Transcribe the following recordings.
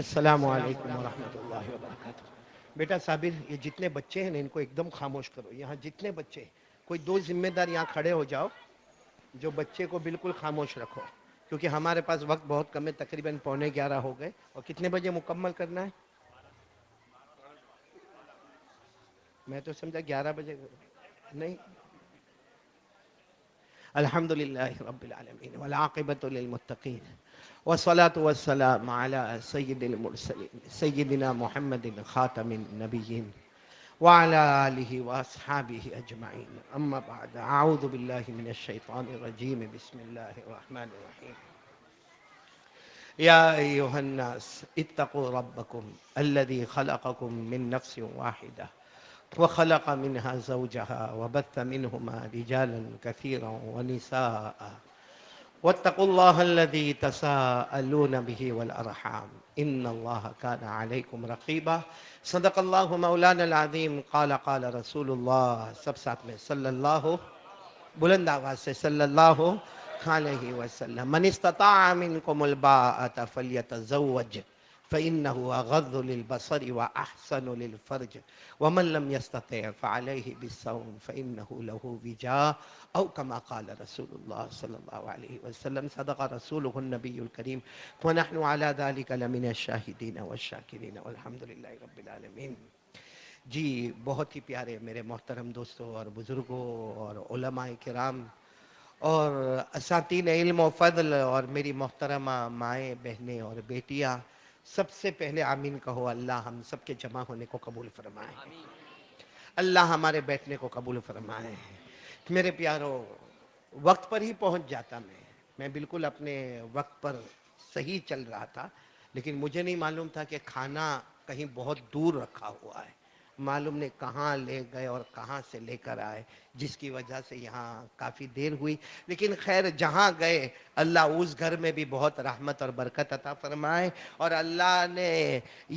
السلام علیکم ورحمۃ اللہ وبرکاتہ۔ بیٹا صابر، یہ جتنے بچے ہیں نا ان کو ایک دم خاموش کرو۔ یہاں جتنے بچے ہیں، کوئی دو ذمہ دار یہاں کھڑے ہو جاؤ جو بچے کو بالکل خاموش رکھو، کیونکہ ہمارے پاس وقت بہت کم ہے، تقریباً 11:15 ہو گئے، اور کتنے بجے مکمل کرنا ہے؟ میں تو سمجھا 11 بجے۔ نہیں، الحمد للہ رب العالمین والعاقبۃ للمتقین والصلاة والسلام علی سید المرسلین سیدنا محمد خاتم النبیین وعلى آلہ واصحابہ اجمعین، اما بعد، اعوذ باللہ من الشیطان الرجیم، بسم اللہ الرحمن الرحیم۔ یا ایہا الناس اتقوا ربکم الذی خلقکم من نفس واحدہ وخلق منها زوجها وبث منهما رجالا كثيرا ونساء واتقوا الله الذي تساءلون به والأرحام إن الله كان عليكم رقيبا صدق الله مولانا العظيم قال رسول الله سب ساتھ میں صلی اللہ، بلند آواز سے صلی اللہ علیہ وسلم، من استطاع منکم الباءة فلیتزوج فإنه أغض للبصر وأحسن للفرج ومن لم يستطع فعليه بالصوم فإنه له وجاء أو كما قال رسول الله صلى الله عليه وسلم صدق رسوله النبي الكريم ونحن على ذلك لمن الشاهدين والشاكرين والحمد لله رب العالمين۔ جی بہت ہی پیارے میرے محترم دوستوں اور بزرگوں اور علماء کرام اور اساتین علم و فضل اور میری محترمہ مائیں بہنیں اور بیٹیاں، سب سے پہلے آمین کہو۔ اللہ ہم سب کے جمع ہونے کو قبول فرمائے، اللہ ہمارے بیٹھنے کو قبول فرمائے۔ میرے پیارو، وقت پر ہی پہنچ جاتا میں بالکل اپنے وقت پر صحیح چل رہا تھا، لیکن مجھے نہیں معلوم تھا کہ کھانا کہیں بہت دور رکھا ہوا ہے، معلوم نہیں کہاں لے گئے اور کہاں سے لے کر آئے، جس کی وجہ سے یہاں کافی دیر ہوئی، لیکن خیر جہاں گئے اللہ اس گھر میں بھی بہت رحمت اور برکت عطا فرمائے، اور اللہ نے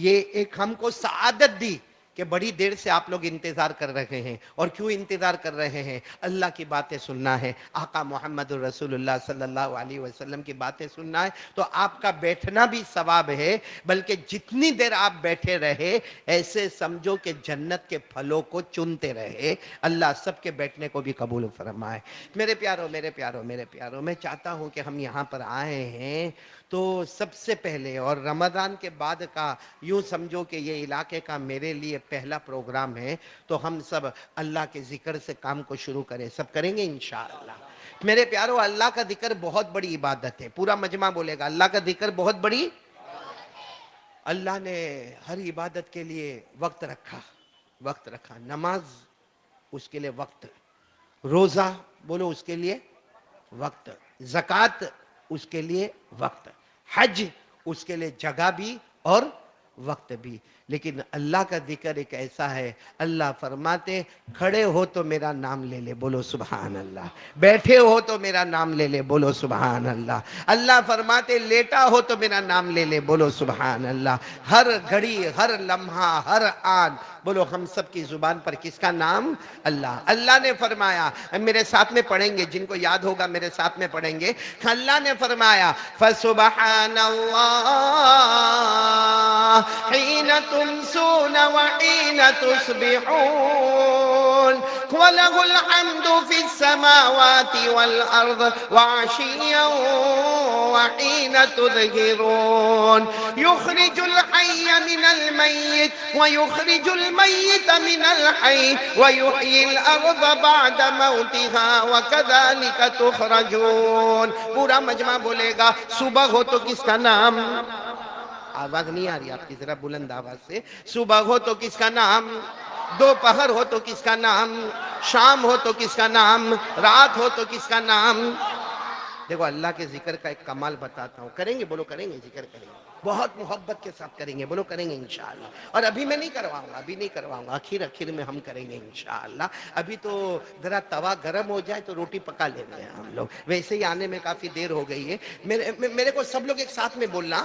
یہ ایک ہم کو سعادت دی کہ بڑی دیر سے آپ لوگ انتظار کر رہے ہیں۔ اور کیوں انتظار کر رہے ہیں؟ اللہ کی باتیں سننا ہے، آقا محمد الرسول اللہ صلی اللہ علیہ وسلم کی باتیں سننا ہے، تو آپ کا بیٹھنا بھی ثواب ہے، بلکہ جتنی دیر آپ بیٹھے رہے ایسے سمجھو کہ جنت کے پھلوں کو چنتے رہے۔ اللہ سب کے بیٹھنے کو بھی قبول فرمائے۔ میرے پیارو میرے پیارو میرے پیارو، میں چاہتا ہوں کہ ہم یہاں پر آئے ہیں تو سب سے پہلے، اور رمضان کے بعد کا یوں سمجھو کہ یہ علاقے کا میرے لیے پہلا پروگرام ہے، تو ہم سب اللہ کے ذکر سے کام کو شروع کریں، سب کریں گے انشاءاللہ۔ میرے پیارو، اللہ کا ذکر بہت بڑی عبادت ہے، پورا مجمع بولے گا اللہ کا ذکر بہت بڑی۔ اللہ نے ہر عبادت کے لیے وقت رکھا، وقت رکھا۔ نماز اس کے لیے وقت، روزہ بولو اس کے لیے وقت، زکوٰۃ اس کے لیے وقت، حج اس کے لیے جگہ بھی اور وقت بھی۔ لیکن اللہ کا ذکر ایک ایسا ہے، اللہ فرماتے کھڑے ہو تو میرا نام لے لے، بولو سبحان اللہ، بیٹھے ہو تو میرا نام لے لے، بولو سبحان اللہ، اللہ فرماتے لیٹا ہو تو میرا نام لے لے، بولو سبحان اللہ، ہر گھڑی ہر لمحہ ہر آن بولو ہم سب کی زبان پر کس کا نام؟ اللہ۔ اللہ نے فرمایا، میرے ساتھ میں پڑھیں گے، جن کو یاد ہوگا میرے ساتھ میں پڑھیں گے، اللہ نے فرمایا فَسُبْحَانَ اللَّهِ حِينَ تُمْسُونَ وَحِينَ تُصْبِحُونَ وَلَهُ الْحَمْدُ فِي السَّمَاوَاتِ وَالْأَرْضِ وَعَشِيًّا وَحِينَ تُظْهِرُونَ يُخْرِجُ الْحَيَّ مِنَ الْمَيِّتِ وَيُخْرِجُ الْمَيِّتَ مِنَ الْحَيِّ وَيُحْيِي الْأَرْضَ بَعْدَ مَوْتِهَا وَكَذَلِكَ تُخْرَجُونَ۔ پورا مجمع بولے گا صبح ہو تو کس کا نام؟ آواز نہیں آ رہی آپ کی، ذرا بلند آواز سے۔ صبح ہو تو کس کا نام؟ دوپہر ہو تو کس کا نام؟ شام ہو تو کس کا نام؟ رات ہو تو کس کا نام؟ دیکھو اللہ کے ذکر کا ایک کمال بتاتا ہوں، کریں گے؟ بولو کریں گے؟ ذکر کریں گے، بہت محبت کے ساتھ کریں گے، بولو کریں گے انشاءاللہ۔ اور ابھی میں نہیں کرواؤں گا، ابھی نہیں کرواؤں گا، آخر میں ہم کریں گے انشاءاللہ۔ ابھی تو ذرا توا گرم ہو جائے تو روٹی پکا لیں گے ہم لوگ، ویسے ہی آنے میں کافی دیر ہو گئی ہے۔ میرے کو سب لوگ ایک ساتھ میں بولنا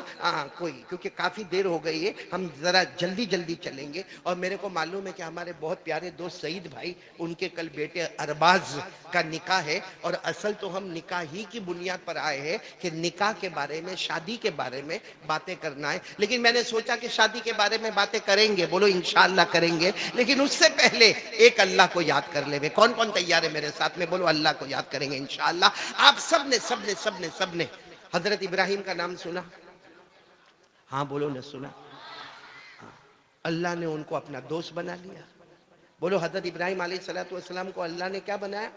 کوئی، کیونکہ کافی دیر ہو گئی ہے، ہم ذرا جلدی جلدی چلیں گے۔ اور میرے کو معلوم ہے کہ ہمارے بہت پیارے دوست سعید بھائی، ان کے کل بیٹے ارباز کا نکاح ہے، اور اصل تو ہم نکاح ہی کی بنیاد پر آئے ہیں کہ نکاح کے بارے میں، شادی کے بارے میں باتیں باتیں کرنا ہے، لیکن میں نے سوچا کہ شادی کے بارے میں باتیں کریں گے، بولو انشاءاللہ کریں گے، لیکن اس سے پہلے ایک اللہ کو یاد کر لے۔ کون کون تیار ہے میرے ساتھ میں؟ بولو اللہ کو یاد کریں گے انشاءاللہ۔ آپ سب نے حضرت ابراہیم کا نام سنا؟ ہاں بولو نہ سنا؟ اللہ نے ان کو اپنا دوست بنا لیا۔ بولو حضرت ابراہیم علیہ السلام کو اللہ نے کیا بنایا؟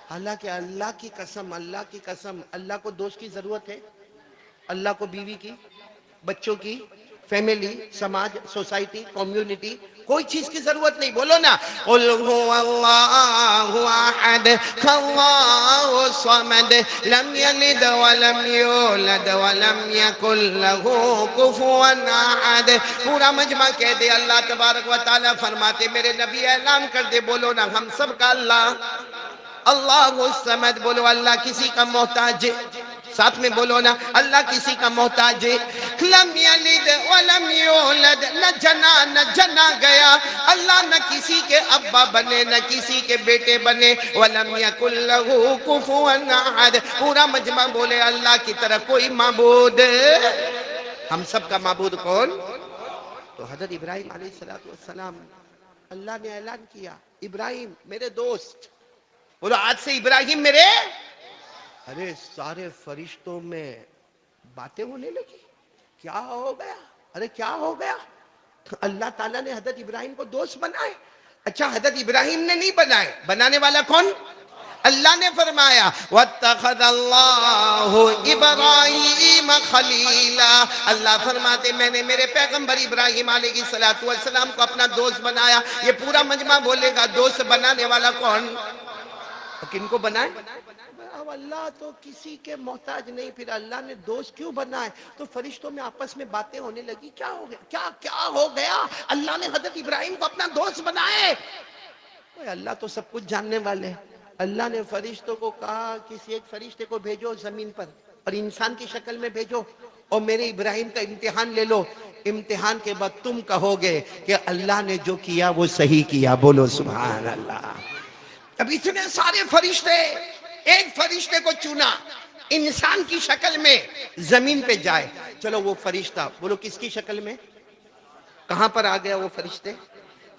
اللہ کی قسم، اللہ کی قسم، اللہ کو دوست کی ضرورت ہے؟ اللہ کو بیوی کی، بچوں کی، فیملی، سماج، سوسائٹی، کمیونٹی، کوئی چیز کی ضرورت نہیں۔ بولو نا، قل هو اللہ احد اللہ الصمد لم یلد ولم یولد ولم یکن له کفوا احد۔ پورا مجمع کہہ دے، اللہ تبارک و تعالیٰ فرماتے، میرے نبی اعلان کر دے، بولو نا ہم سب کا اللہ اللہ الصمد۔ بولو اللہ کسی کا محتاج ہے، ساتھ میں بولو نا اللہ کسی کا محتاج ہے۔ لم یلد ولم یولد، نہ جنا گیا، اللہ نہ کسی کے ابا بنے نہ کسی کے بیٹے بنے، ولم یکن لہ کفوا احد۔ پورا مجمع بولے اللہ کی طرح کوئی معبود، ہم سب کا معبود کون؟ تو حضرت ابراہیم علیہ السلام، اللہ نے اعلان کیا، ابراہیم میرے دوست۔ بولو آج سے ابراہیم میرے۔ ارے سارے فرشتوں میں باتیں ہونے لگی، کیا ہو گیا؟ ارے کیا ہو گیا؟ اللہ تعالیٰ نے حضرت ابراہیم کو دوست بنائے۔ اچھا حضرت ابراہیم نے نہیں بنائے، بنانے والا کون؟ اللہ نے فرمایا وَاتَّخَذَ اللَّهُ إِبْرَاهِيمَ خَلِيلًا۔ اللہ فرماتے میں نے میرے پیغمبر ابراہیم علیہ السلام کو اپنا دوست بنایا۔ یہ پورا مجمع بولے گا دوست بنانے والا کون؟ کن کو بنائے؟ اب اللہ تو کسی کے محتاج نہیں، پھر اللہ نے دوست کیوں بنائے؟ تو فرشتوں میں آپس میں باتیں ہونے لگی، کیا ہو گیا؟ کیا ہو گیا؟ اللہ نے حضرت ابراہیم کو اپنا دوست بنائے۔ اللہ تو سب کچھ جاننے والے۔ اللہ نے فرشتوں کو کہا کسی ایک فرشتے کو بھیجو زمین پر اور انسان کی شکل میں بھیجو اور میرے ابراہیم کا امتحان لے لو، امتحان کے بعد تم کہو گے کہ اللہ نے جو کیا وہ صحیح کیا۔ بولو سبحان اللہ۔ اب اتنے سارے فرشتے، ایک فرشتے کو چنا انسان کی شکل میں زمین پہ جائے۔ چلو وہ فرشتہ، بولو کس کی شکل میں؟ کہاں پر آ گیا وہ فرشتے؟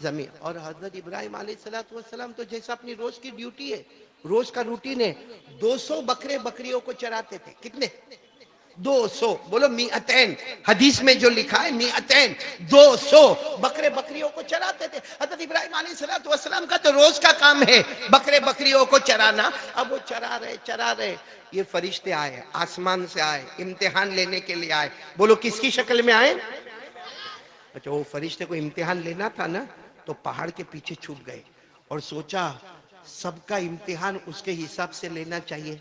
زمین۔ اور حضرت ابراہیم علیہ السلام تو جیسا اپنی روز کی ڈیوٹی ہے، روز کا روٹین ہے، 200 بکرے بکریوں کو چراتے تھے۔ کتنے؟ 200۔ بولو میتین، حدیث میں جو لکھا ہے میتین، 200 بکرے بکریوں کو چراتے تھے۔ حضرت ابراہیم علیہ السلام کا تو روز کا کام ہے بکرے بکریوں کو چرانا۔ اب وہ چرا رہے، یہ فرشتے آئے، آسمان سے آئے، امتحان لینے کے لیے آئے۔ بولو کس کی شکل میں آئے؟ اچھا وہ فرشتے کو امتحان لینا تھا نا، تو پہاڑ کے پیچھے چھپ گئے اور سوچا سب کا امتحان اس کے حساب سے لینا چاہیے۔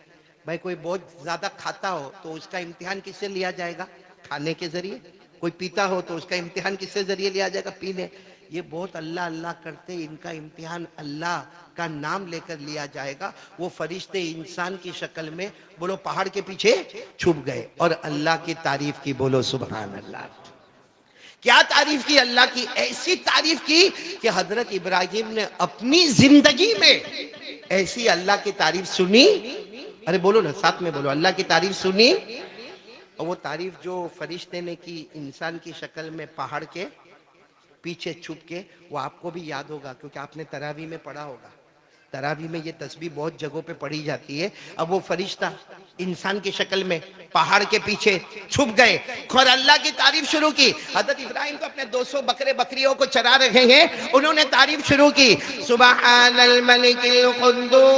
بھائی کوئی بہت زیادہ کھاتا ہو تو اس کا امتحان کس سے لیا جائے گا؟ کھانے کے ذریعے۔ کوئی پیتا ہو تو اس کا امتحان کس سے ذریعے لیا جائے گا؟ پینے۔ یہ بہت اللہ اللہ کرتے، ان کا امتحان اللہ کا نام لے کر لیا جائے گا۔ وہ فرشتے انسان کی شکل میں، بولو پہاڑ کے پیچھے چھپ گئے اور اللہ کی تعریف کی۔ بولو سبحان اللہ۔ کیا تعریف کی اللہ کی؟ ایسی تعریف کی کہ حضرت ابراہیم نے اپنی زندگی میں ایسی اللہ کی تعریف سنی۔ ارے بولو نا ساتھ میں بولو، اللہ کی تعریف سنی۔ اور وہ تعریف جو فرشتے نے کی انسان کی شکل میں پہاڑ کے پیچھے چھپ کے، وہ آپ کو بھی یاد ہوگا کیونکہ آپ نے تراویح میں پڑھا ہوگا۔ تراویح میں یہ تسبیح بہت جگہوں پہ پڑھی جاتی ہے۔ اب وہ فرشتہ انسان کی شکل میں پہاڑ کے پیچھے چھپ گئے اور اللہ کی تعریف شروع کی۔ حضرت ابراہیم کو اپنے 200 بکرے بکریوں کو چرا رہے ہیں، انہوں نے تعریف شروع کی، سبحان الملک القدوس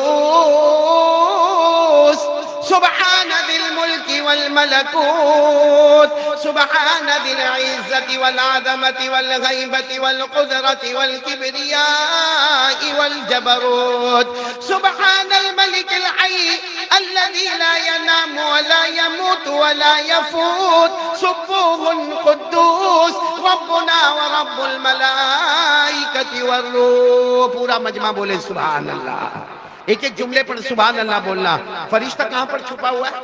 سبحان ذی الملک والملکوت سبحان ذی العزت والعظمت والغیبت والقدرت والکبریاء والجبروت سبحان الملک الحی الذي لا ينام ولا يموت ولا يفوت سبوح قدوس ربنا ورب الملائکة والروح۔ پورا مجمع بولے سبحان اللہ۔ ایک ایک جملے پر سبحان اللہ بولنا۔ فرشتہ کہاں پر چھپا ہوا ہے؟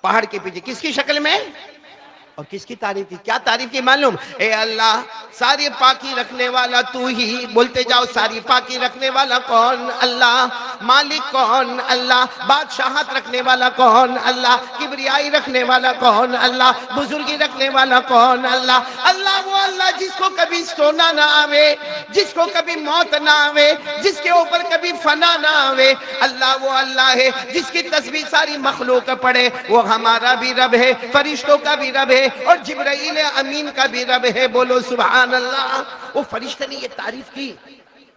پہاڑ کے پیچھے۔ کس کی شکل میں؟ اور کس کی تعریف کی؟ کیا تعریف کی معلوم؟ اے اللہ ساری پاکی رکھنے والا تو ہی، بولتے جاؤ ساری پاکی رکھنے والا کون؟ اللہ۔ مالک کون؟ اللہ۔ بادشاہت رکھنے والا کون؟ اللہ۔ کبریائی رکھنے والا کون؟ اللہ۔ بزرگی رکھنے والا کون؟ اللہ۔ اللہ وہ اللہ جس کو کبھی سونا نہ آوے، جس کو کبھی موت نہ آوے، جس کے اوپر کبھی فنا نہ آوے۔ اللہ وہ اللہ ہے جس کی تسبیح ساری مخلوق پڑھے، وہ ہمارا بھی رب ہے، فرشتوں کا بھی رب ہے، اور جبرائیل امین کا بھی رب ہے۔ بولو سبحان اللہ۔ وہ فرشتے نے یہ تعریف کی۔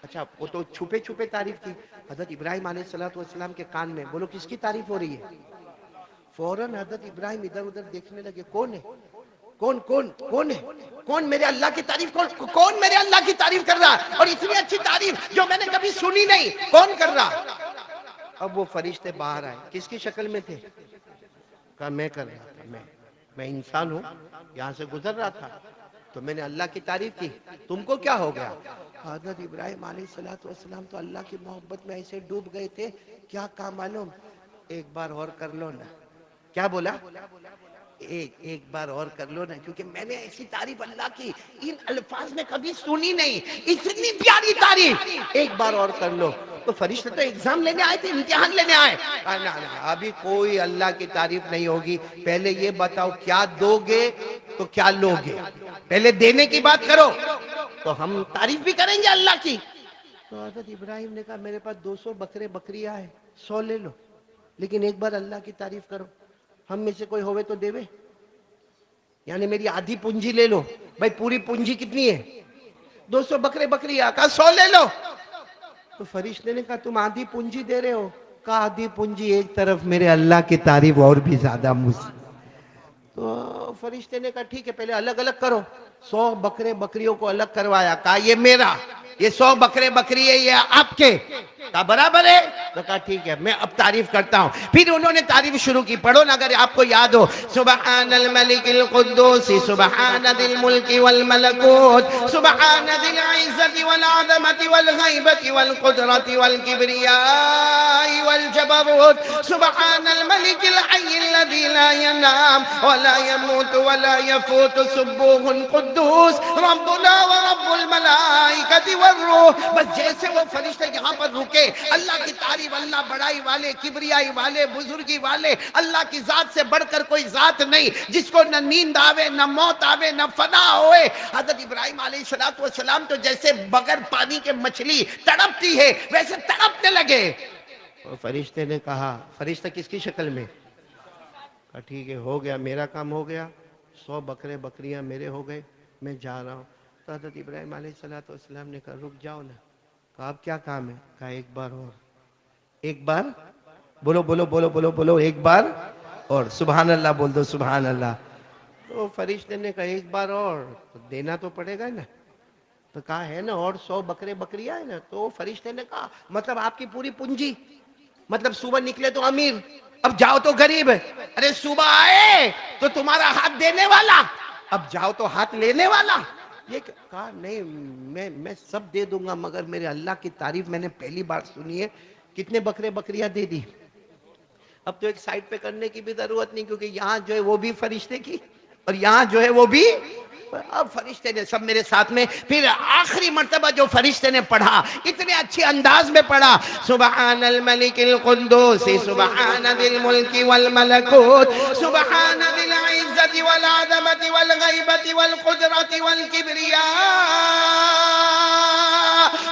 اچھا وہ تو چھپے چھپے تعریف کی۔ حضرت ابراہیم علیہ السلام کے کان میں، بولو کس کی تعریف ہو رہی ہے؟ فوراً حضرت ابراہیم ادھر ادھر دیکھنے لگے، کون ہے؟ کون ہے؟ کون میرے اللہ کی تعریف، کون میرے اللہ کی تعریف کر رہا؟ اور اتنی اچھی تعریف جو میں نے کبھی سنی نہیں، کون کر رہا؟ اب وہ فرشتے باہر آئے، کس کی شکل میں تھے؟ کہا میں کر رہا تھا، میں انسان ہوں، یہاں سے گزر رہا تھا تو میں نے اللہ کی تعریف کی، تم کو کیا ہو گیا؟ حضرت ابراہیم علیہ السلام تو اللہ کی محبت میں ایسے ڈوب گئے تھے، کیا کہا معلوم؟ ایک بار اور کر لو نا۔ کیا بولا؟ ایک بار اور کر لو نا، کیونکہ میں نے ایسی تعریف اللہ کی ان الفاظ میں کبھی سنی نہیں، اتنی پیاری تعریف، ایک بار اور کر لو۔ تو فرشتے تو ایگزام لینے آئے تھے، امتحان لینے آئے۔ نہ ابھی کوئی اللہ کی تعریف نہیں ہوگی، پہلے یہ بتاؤ کیا دو گے تو کیا لو گے، پہلے دینے کی بات کرو تو ہم تعریف بھی کریں گے اللہ کی۔ تو حضرت ابراہیم نے کہا میرے پاس 200 بکرے بکریاں ہیں، 100 لے لو، لیکن ایک بار اللہ کی تعریف کرو۔ ہم میں سے کوئی ہوئے تو دیوے، یعنی میری آدھی پونجی لے لو۔ بھائی پوری پونجی کتنی ہے؟ 200 بکرے بکریاں، کہا 100 لے لو۔ تو فرشتے نے کہا تم آدھی پونجی دے رہے ہو؟ کہا آدھی پونجی ایک طرف، میرے اللہ کی تعریف اور بھی زیادہ مجھ۔ تو فرشتے نے کہا ٹھیک ہے پہلے الگ الگ کرو۔ 100 بکرے بکریوں کو الگ کروایا، کہا یہ میرا، یہ 100 بکرے بکری ہے یہ آپ کے۔ کہا برابر ہے؟ تو کہا ٹھیک ہے میں اب تعریف کرتا ہوں۔ پھر انہوں نے تعریف شروع کی، پڑھو نا اگر آپ کو یاد ہو، سبحان الملک القدوس سبحان ذی الملک والملکوت سبحان ذی العزت والعظمت والغیبت والقدرت والکبریاء والجبروت سبحان الملک الحی الذی لا ینام ولا يموت ولا يفوت سبوح قدوس ربنا ورب الملائکۃ والروح۔ بس جیسے وہ فرشتے یہاں پر رکے، اللہ کی تعریف، اللہ بڑائی والے، کبریائی والے، بزرگی والے، اللہ کی ذات سے بڑھ کر کوئی ذات نہیں، جس کو نہ نیند آوے نہ موت آوے نہ فنا ہوئے۔ حضرت ابراہیم علیہ السلام تو جیسے بغیر پانی کے مچھلی تڑپتی ہے ویسے تڑپنے لگے۔ فرشتے نے کہا، فرشتہ کس کی شکل میں؟ کہا ٹھیک ہے ہو گیا، میرا کام ہو گیا، 100 بکرے بکریاں میرے ہو گئے، میں جا رہا ہوں۔ تو حضرت ابراہیم علیہ السلام نے کہا رک جاؤ نا۔ کہا اب کیا کام ہے؟ کہا ایک بار اور، ایک بار، بولو بولو بولو بولو بولو، ایک بار اور، سبحان اللہ بول دو سبحان اللہ۔ تو فرشتے نے کہا ایک بار اور تو دینا تو پڑے گا نا۔ تو کہا ہے نا اور 100 بکرے بکریاں ہے نا۔ تو فرشتے نے کہا مطلب آپ کی پوری پونجی، مطلب صبح نکلے تو امیر، اب جاؤ تو غریب، ارے صبح آئے تو تمہارا ہاتھ دینے والا، اب جاؤ تو ہاتھ لینے والا۔ یہ کہا نہیں میں سب دے دوں گا، مگر میرے اللہ کی تعریف میں نے پہلی بار سنی ہے۔ کتنے بکرے بکریاں دے دی؟ اب تو ایک سائٹ پہ کرنے کی بھی ضرورت نہیں، کیونکہ یہاں جو ہے وہ بھی فرشتے کی اور یہاں جو ہے وہ بھی۔ اب فرشتے نے سب میرے ساتھ میں، پھر آخری مرتبہ جو فرشتے نے پڑھا اتنے اچھے انداز میں پڑھا، سبحان الملک القدوس سبحان ذی الملک والملکوت سبحان ذی العزت والعظمت والغیبت والقدرت والکبریاء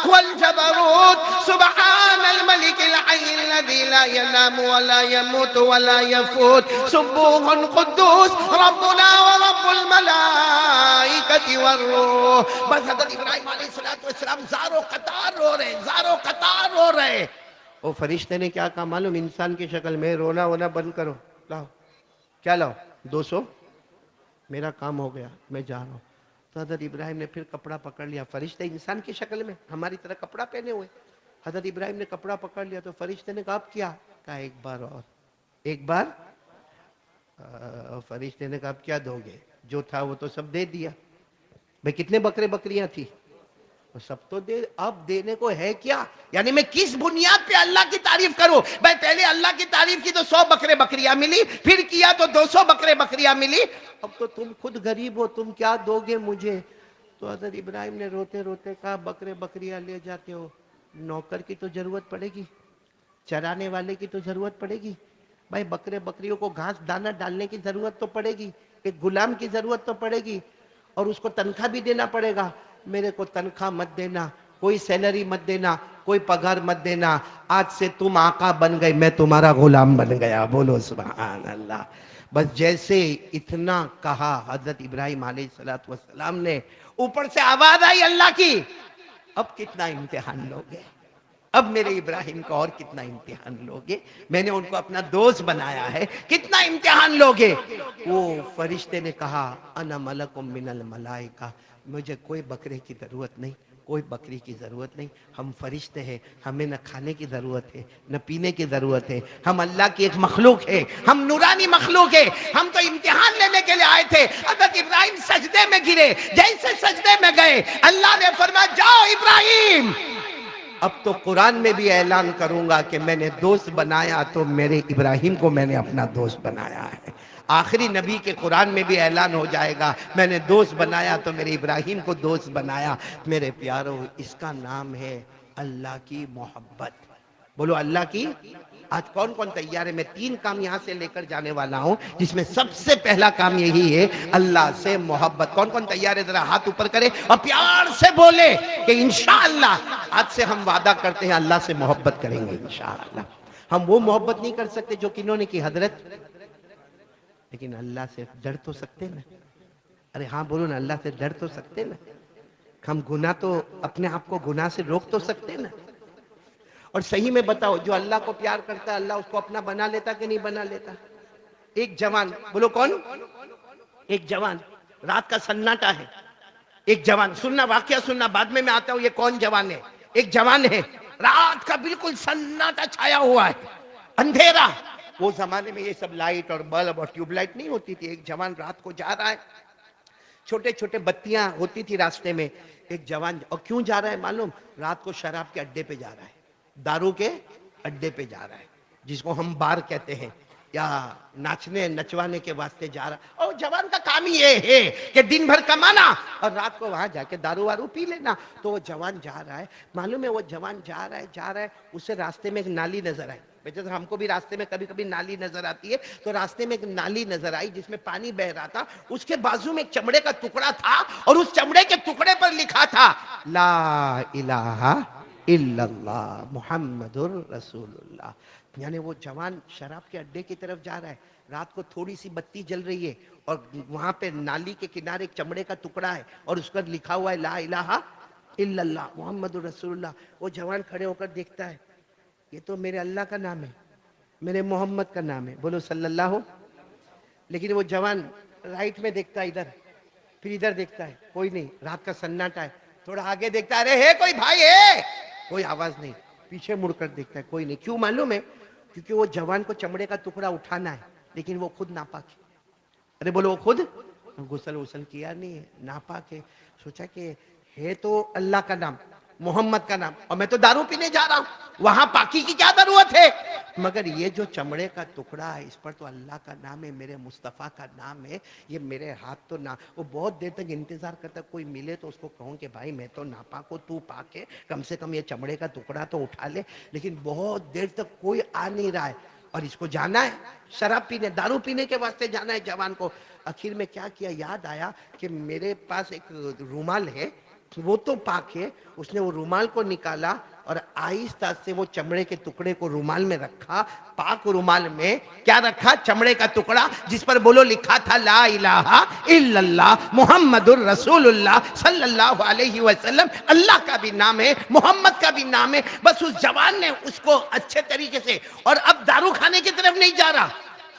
والجبروت سبحان الملک الحی الذی لا ینام ولا يموت ولا يفوت سبوح قدوس ربنا ورب الملائکۃ والروح۔ بس حضرت ابراہیم علیہ السلام زارو قطار رو رہے، زارو قطار رو رہے۔ وہ فرشتے نے کیا کہا معلوم؟ انسان کی شکل میں، رونا ونا بند کرو، لاؤ کیا لاؤ؟ 200، میرا کام ہو گیا میں جا رہا ہوں۔ تو حضرت ابراہیم نے پھر کپڑا پکڑ لیا، فرشتے انسان کی شکل میں ہماری طرح کپڑا پہنے ہوئے، حضرت ابراہیم نے کپڑا پکڑ لیا۔ تو فرشتے نے کہا اب کیا؟ کہا ایک بار اور، ایک بار۔ فرشتے نے کہا اب کیا دو گے؟ جو تھا وہ تو سب دے دیا۔ بھئی کتنے بکرے بکریاں تھی؟ سب تو دے، اب دینے کو ہے کیا؟ یعنی میں کس بنیاد پہ اللہ کی تعریف کروں؟ بھئی پہلے اللہ کی تعریف کی تو 100 بکرے بکریاں ملی، پھر کیا تو 200 بکرے بکریاں ملی، اب تو تم خود غریب ہو، تم کیا دو گے مجھے؟ تو حضرت ابراہیم نے روتے روتے کہا بکرے بکریاں لے جاتے ہو، نوکر کی تو ضرورت پڑے گی، چرانے والے کی تو ضرورت پڑے گی، بھائی بکرے بکریوں کو گھاس دانا ڈالنے کی ضرورت تو پڑے گی، ایک غلام کی ضرورت تو پڑے گی، اور اس کو تنخواہ بھی دینا پڑے گا۔ میرے کو تنخواہ مت دینا، کوئی سیلری مت دینا، کوئی پگار مت دینا، آج سے تم آقا بن گئے، میں تمہارا غلام بن گیا۔ بولو سبحان اللہ۔ بس جیسے اتنا کہا حضرت ابراہیم علیہ السلام نے، اوپر سے آواز آئی اللہ کی، اب کتنا امتحان لوگے؟ اب میرے ابراہیم کا اور کتنا امتحان لوگے؟ میں نے ان کو اپنا دوست بنایا ہے، کتنا امتحان لوگے؟ وہ فرشتے نے کہا انا ملک من الملائکہ، مجھے کوئی بکرے کی ضرورت نہیں، کوئی بکری کی ضرورت نہیں، ہم فرشتے ہیں، ہمیں نہ کھانے کی ضرورت ہے نہ پینے کی ضرورت ہے، ہم اللہ کی ایک مخلوق ہے، ہم نورانی مخلوق ہے، ہم تو امتحان لینے کے لیے آئے تھے۔ حضرت ابراہیم سجدے میں گرے، جیسے سجدے میں گئے اللہ نے فرمایا جاؤ ابراہیم، اب تو قرآن میں بھی اعلان کروں گا کہ میں نے دوست بنایا تو میرے ابراہیم کو میں نے اپنا دوست بنایا ہے۔ آخری نبی کے قرآن میں بھی اعلان ہو جائے گا میں نے دوست بنایا تو میرے ابراہیم کو دوست بنایا۔ میرے پیارو، اس کا نام ہے اللہ کی محبت۔ بولو اللہ کی۔ آج کون کون تیار ہے؟ میں 3 کام یہاں سے لے کر جانے والا ہوں، جس میں سب سے پہلا کام یہی ہے اللہ سے محبت۔ کون کون تیار ہے؟ ذرا ہاتھ اوپر کرے اور پیار سے بولے کہ انشاءاللہ آج سے ہم وعدہ کرتے ہیں اللہ سے محبت کریں گے انشاءاللہ۔ ہم وہ محبت نہیں کر سکتے جو کنہوں نے کی حضرت، لیکن اللہ سے ڈر تو سکتے نا؟ ارے ہاں بولو نا، اللہ سے ڈر تو سکتے نا؟ ہم گناہ تو اپنے آپ کو گناہ سے روک تو سکتے نا؟ اور صحیح میں بتاؤ، جو اللہ کو پیار کرتا ہے اللہ اس کو اپنا بنا لیتا کہ نہیں بنا لیتا؟ ایک جوان، بولو کون؟ ایک جوان، رات کا سناٹا ہے، ایک جوان، سننا واقعہ سننا، بعد میں آتا ہوں یہ کون جوان ہے۔ ایک جوان ہے، رات کا بالکل سناٹا چھایا ہوا ہے، اندھیرا۔ وہ زمانے میں یہ سب لائٹ اور بلب اور ٹیوب لائٹ نہیں ہوتی تھی۔ ایک جوان رات کو جا رہا ہے، چھوٹے چھوٹے بتیاں ہوتی تھی راستے میں۔ ایک جوان، اور کیوں جا رہا ہے معلوم؟ رات کو شراب کے اڈے پہ جا رہا ہے، دارو کے اڈے پہ جا رہا ہے، جس کو ہم بار کہتے ہیں، یا ناچنے نچوانے کے واسطے جا رہا۔ اور جوان کا کام ہی یہ ہے کہ دن بھر کمانا اور رات کو وہاں جا کے دارو وارو پی لینا۔ تو وہ جوان جا رہا ہے، معلوم ہے وہ جوان جا رہا ہے، اسے راستے میں ایک نالی نظر آئی۔ جیسے ہم کو بھی راستے میں کبھی کبھی نالی نظر آتی ہے، تو راستے میں ایک نالی نظر آئی جس میں پانی بہ رہا تھا۔ اس کے بازو میں ایک چمڑے کا ٹکڑا تھا، اور اس چمڑے کے ٹکڑے پر لکھا تھا لا الہ الا اللہ محمد الرسول اللہ۔ یعنی وہ جوان شراب کے اڈے کی طرف جا رہا ہے، رات کو تھوڑی سی بتی جل رہی ہے، اور وہاں پہ نالی کے کنارے ایک چمڑے کا ٹکڑا ہے، اور اس پر لکھا ہوا ہے لا الہ الا اللہ محمد الرسول اللہ۔ وہ جوان کھڑے ہو کر دیکھتا ہے، یہ تو میرے اللہ کا نام ہے، میرے محمد کا نام ہے، بولو صلی اللہ ہو۔ لیکن وہ جوان رائٹ میں دیکھتا ہے ادھر، پھر ادھر دیکھتا ہے، کوئی نہیں، رات کا سناٹا ہے۔ تھوڑا آگے دیکھتا ہے، ارے ہے کوئی بھائی ہے؟ کوئی آواز نہیں۔ پیچھے مڑ کر دیکھتا ہے، کوئی نہیں۔ کیوں معلوم ہے؟ کیونکہ وہ جوان کو چمڑے کا ٹکڑا اٹھانا ہے، لیکن وہ خود ناپاک ہے۔ ارے بولو، وہ خود غسل کیا نہیں ہے، ناپاک ہے۔ سوچا کہ ہے تو اللہ کا نام، محمد کا نام، اور میں تو دارو پینے جا رہا ہوں، وہاں پاکی کی کیا ضرورت ہے؟ مگر یہ جو چمڑے کا ٹکڑا ہے اس پر تو اللہ کا نام ہے، میرے مصطفیٰ کا نام ہے، یہ میرے ہاتھ تو نہ۔ وہ بہت دیر تک انتظار کرتا، کوئی ملے تو اس کو کہوں کہ بھائی میں تو ناپاک ہوں، تو پاک ہے، کم سے کم یہ چمڑے کا ٹکڑا تو اٹھا لے۔ لیکن بہت دیر تک کوئی آ نہیں رہا ہے، اور اس کو جانا ہے شراب پینے، دارو پینے کے واسطے جانا ہے جوان کو۔ آخر میں کیا کیا، یاد آیا کہ میرے پاس ایک رومال ہے، وہ تو پاک ہے۔ اس نے وہ رومال کو نکالا اور آہستہ سے وہ چمڑے کے ٹکڑے کو رومال میں رکھا۔ پاک رومال میں کیا رکھا؟ چمڑے کا ٹکڑا، جس پر بولو لکھا تھا لا الہ الا اللہ محمد الرسول اللہ صلی اللہ علیہ وسلم۔ اللہ کا بھی نام ہے، محمد کا بھی نام ہے۔ بس اس جوان نے اس کو اچھے طریقے سے، اور اب دارو کھانے کی طرف نہیں جا رہا،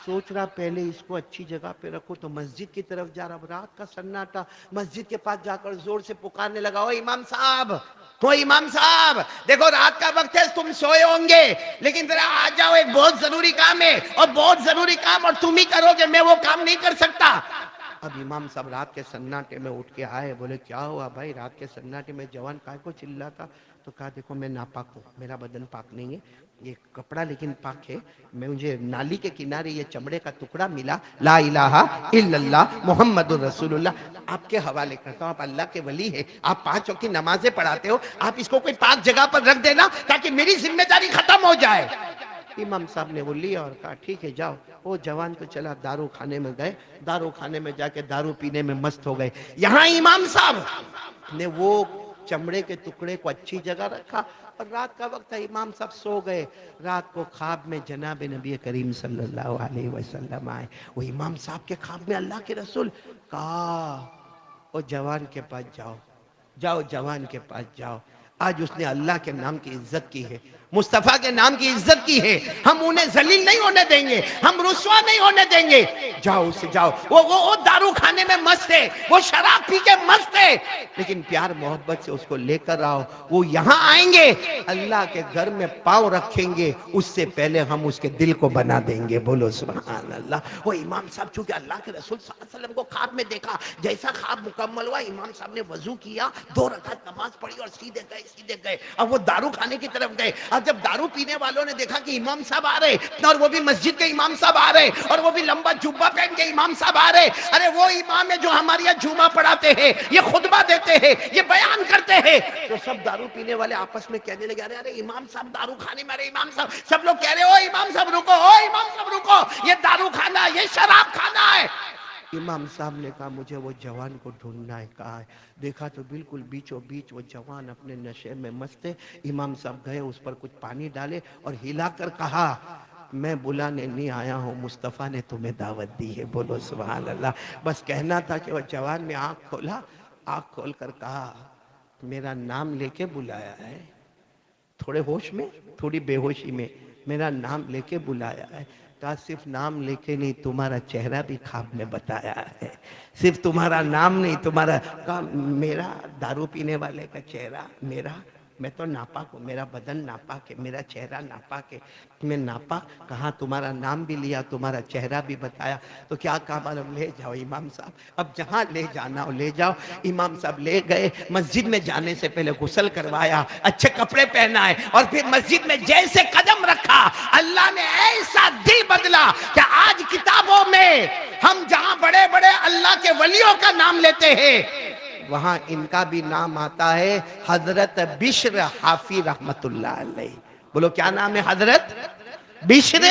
سوچ رہا پہلے اس کو اچھی جگہ پہ رکھو، تو مسجد کی طرف جا رہا۔ رات کا سناٹا، مسجد کے پاس جا کر زور سے پکارنے لگا، او امام صاحب، تو امام صاحب دیکھو رات کا وقت ہے، تم سوئے ہوں گے، لیکن ذرا آ جاؤ، ایک بہت ضروری کام ہے، اور بہت ضروری کام اور تم ہی کرو گے، میں وہ کام نہیں کر سکتا۔ اب امام صاحب رات کے سناٹے میں اٹھ کے آئے، بولے کیا ہوا بھائی؟ رات کے سناٹے میں جوان کائے کو چلاتا؟ تو تو کہا دیکھو میں ناپاک ہوں، میرا بدن پاک نہیں ہے، یہ کپڑا لیکن پاک ہے، مجھے نالی کے کنارے یہ چمڑے کا ٹکڑا ملا، لا الہ الا اللہ محمد الرسول اللہ، آپ کے حوالے کرتا ہوں، آپ اللہ کے ولی ہیں، آپ 5 وقت کی نمازیں پڑھاتے ہو، آپ اس کو کوئی پاک جگہ پر رکھ دینا تاکہ میری ذمہ داری ختم ہو جائے۔ امام صاحب نے وہ لیا اور کہا ٹھیک ہے جاؤ۔ وہ جوان تو چلا دارو خانے میں گئے، دارو خانے میں جا کے دارو پینے میں مست ہو گئے۔ یہاں امام صاحب نے وہ چمڑے کے ٹکڑے کو اچھی جگہ رکھا، اور رات کا وقت تھا، امام صاحب سو گئے۔ رات کو خواب میں جناب نبی کریم صلی اللہ علیہ وسلم آئے۔ وہ امام صاحب کے خواب میں اللہ کے رسول کہا وہ جوان کے پاس جاؤ، جاؤ جوان کے پاس جاؤ، آج اس نے اللہ کے نام کی عزت کی ہے، مصطفیٰ کے نام کی عزت کی ہے، ہم انہیں ذلیل نہیں ہونے دیں گے، ہم رسوا نہیں ہونے دیں گے، جاؤ اسے جاؤ۔ وہ دارو کھانے میں مست ہے، وہ شراب پی کے مست ہے، لیکن پیار محبت سے اس کو لے کر آؤ۔ وہ یہاں آئیں گے، اللہ کے گھر میں پاؤں رکھیں گے، اس سے پہلے ہم اس کے دل کو بنا دیں گے۔ بولو سبحان اللہ۔ وہ امام صاحب چونکہ اللہ کے رسول صلی اللہ علیہ وسلم کو خواب میں دیکھا، جیسا خواب مکمل ہوا، امام صاحب نے وضو کیا، 2 رکعت نماز پڑھی اور سیدھے گئے۔ اب وہ دارو کھانے کی طرف گئے، اور جب دارو پینے والوں نے دیکھا کہ امام صاحب آ رہے، اور وہ بھی مسجد کے امام صاحب آ رہے، اور وہ بھی لمبا جبہ پہن کے امام صاحب آ رہے، ارے وہ امام ہے جو ہمارے یہاں جمعہ پڑھاتے ہیں، یہ خطبہ دیتے ہیں، یہ بیان کرتے ہیں، تو سب دارو پینے والے آپس میں کہنے لگے ارے امام صاحب دارو کھانے میں، ارے امام صاحب، سب لوگ کہہ رہے او امام صاحب رکو، او امام صاحب رکو، یہ دارو کھانا، یہ شراب کھانا ہے۔ امام صاحب نے کہا مجھے وہ جوان کو ڈھونڈنا ہے، کہا ہے، دیکھا تو بالکل بیچوں بیچ وہ جوان اپنے نشے میں مست ہے۔ امام صاحب گئے، اس پر کچھ پانی ڈالے اور ہلا کر کہا میں بلانے نہیں آیا ہوں، مصطفیٰ نے تمہیں دعوت دی ہے۔ بولو سبحان اللہ۔ بس کہنا تھا کہ وہ جوان نے آنکھ کھولا، آنکھ کھول کر کہا میرا نام لے کے بلایا ہے، تھوڑے ہوش میں تھوڑی بے ہوشی میں، میرا نام لے کے بلایا ہے۔ کہا صرف نام لے کے نہیں، تمہارا چہرہ بھی خواب میں بتایا ہے، صرف تمہارا نام نہیں، تمہارا، کہا میرا دارو پینے والے کا چہرہ، میں تو ناپاک ہوں، میرا بدن ناپاک ہے، میرا چہرہ ناپاک ہے، میں ناپاک، کہاں تمہارا نام بھی لیا، تمہارا چہرہ بھی بتایا، تو کیا کہا معلوم، لے جاؤ امام صاحب، اب جہاں لے جانا ہو لے جاؤ۔ امام صاحب لے گئے، مسجد میں جانے سے پہلے غسل کروایا، اچھے کپڑے پہنائے، اور پھر مسجد میں جیسے قدم رکھا، اللہ نے ایسا دل بدلا کہ آج کتابوں میں ہم جہاں بڑے بڑے اللہ کے ولیوں کا نام لیتے ہیں، وہاں ان کا بھی نام آتا ہے، حضرت بشر حافی رحمت اللہ علیہ۔ بولو کیا نام ہے؟ حضرت بشر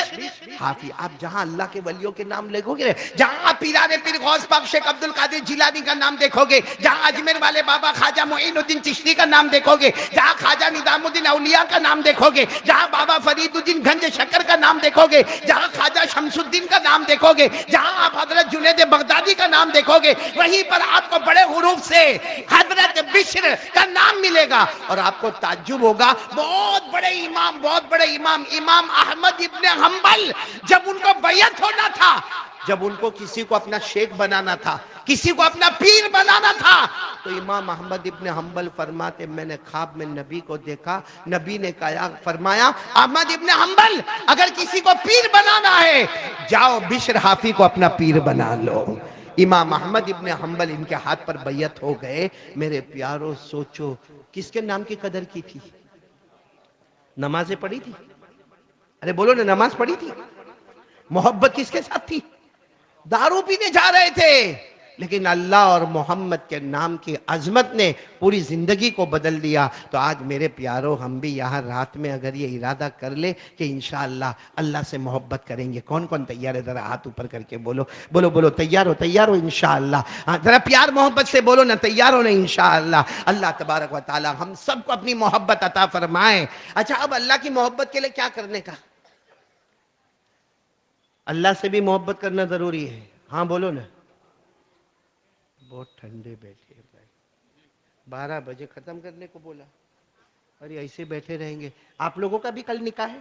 حافی۔ آپ جہاں اللہ کے ولیوں کے نام لکھو گے، جہاں آپ پیران پیر غوث پاک شیخ عبد القادر جیلانی کا نام دیکھو گے، جہاں اجمیر والے بابا خواجہ معین الدین چشتی کا نام دیکھو گے، جہاں خواجہ نظام الدین اولیاء کا نام دیکھو گے، جہاں بابا فرید الدین گنج شکر کا نام دیکھو گے، جہاں خواجہ شمس الدین کا نام دیکھو گے، جہاں آپ حضرت جنید بغدادی کا نام دیکھو گے، وہیں پر آپ کو بڑے حروف سے حضرت بشر کا نام ملے گا، اور آپ کو تعجب ہوگا، بہت بڑے امام امام احمد ابن حنبل، جب ان کو بیعت ہونا تھا، جب ان کو کسی کو اپنا شیخ بنانا تھا، کسی کو اپنا پیر بنانا تھا، تو امام احمد ابن حنبل فرماتے میں نے خواب میں نبی کو دیکھا، نبی نے کہا، فرمایا احمد ابن حنبل اگر کسی کو پیر بنانا ہے جاؤ بشر حافی کو اپنا پیر بنا لو۔ امام احمد ابن حنبل ان کے ہاتھ پر بیعت ہو گئے۔ میرے پیارو سوچو کس کے نام کی قدر کی تھی؟ نمازیں پڑھی تھی؟ ارے بولو نا، نماز پڑھی تھی؟ محبت کس کے ساتھ تھی؟ دارو پینے جا رہے تھے، لیکن اللہ اور محمد کے نام کی عظمت نے پوری زندگی کو بدل دیا۔ تو آج میرے پیارو ہم بھی یہاں رات میں اگر یہ ارادہ کر لے کہ انشاءاللہ اللہ سے محبت کریں گے، کون کون تیار ہے؟ ذرا ہاتھ اوپر کر کے بولو بولو بولو، تیار ہو انشاءاللہ؟ ذرا پیار محبت سے بولو نا، تیار ہو نا انشاءاللہ؟ اللہ تبارک و تعالی ہم سب کو اپنی محبت عطا فرمائے۔ اچھا اب اللہ کی محبت کے لیے کیا کرنے کا؟ اللہ سے بھی محبت کرنا ضروری ہے، ہاں بولو نا۔ بہت ٹھنڈے بیٹھے ہیں بھائی، 12 بجے ختم کرنے کو بولا، ارے ایسے بیٹھے رہیں گے۔ آپ لوگوں کا بھی کل نکاح ہے؟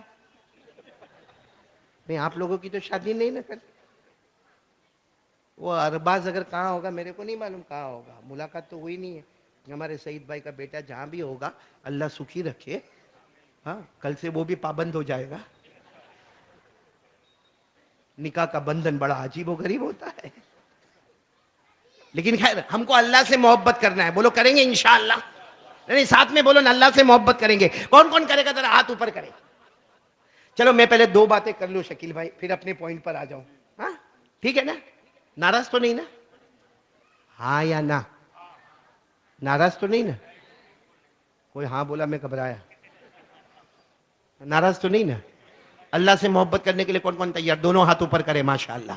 نہیں، آپ لوگوں کی تو شادی نہیں نا کل؟ وہ ارباز اگر کہاں ہوگا میرے کو نہیں معلوم، کہاں ہوگا، ملاقات تو ہوئی نہیں ہے۔ ہمارے سعید بھائی کا بیٹا جہاں بھی ہوگا اللہ سکھی رکھے، ہاں کل سے وہ بھی پابند ہو جائے گا۔ نکاح کا بندھن بڑا عجیب و غریب ہوتا ہے، لیکن خیر ہم کو اللہ سے محبت کرنا ہے، بولو کریں گے انشاءاللہ؟ نہیں ساتھ میں بولو نا اللہ سے محبت کریں گے. کون کون کرے گا ذرا ہاتھ اوپر کرے. چلو میں پہلے دو باتیں کر لوں شکیل بھائی, پھر اپنے پوائنٹ پر آ جاؤں. ہاں ٹھیک ہے نا, ناراض تو نہیں نا, ہاں یا نہ, ناراض تو نہیں نا, کوئی ہاں بولا میں گھبرایا, ناراض تو نہیں نا. اللہ سے محبت کرنے کے لیے کون کون تیار, دونوں ہاتھ اوپر کرے ماشاءاللہ.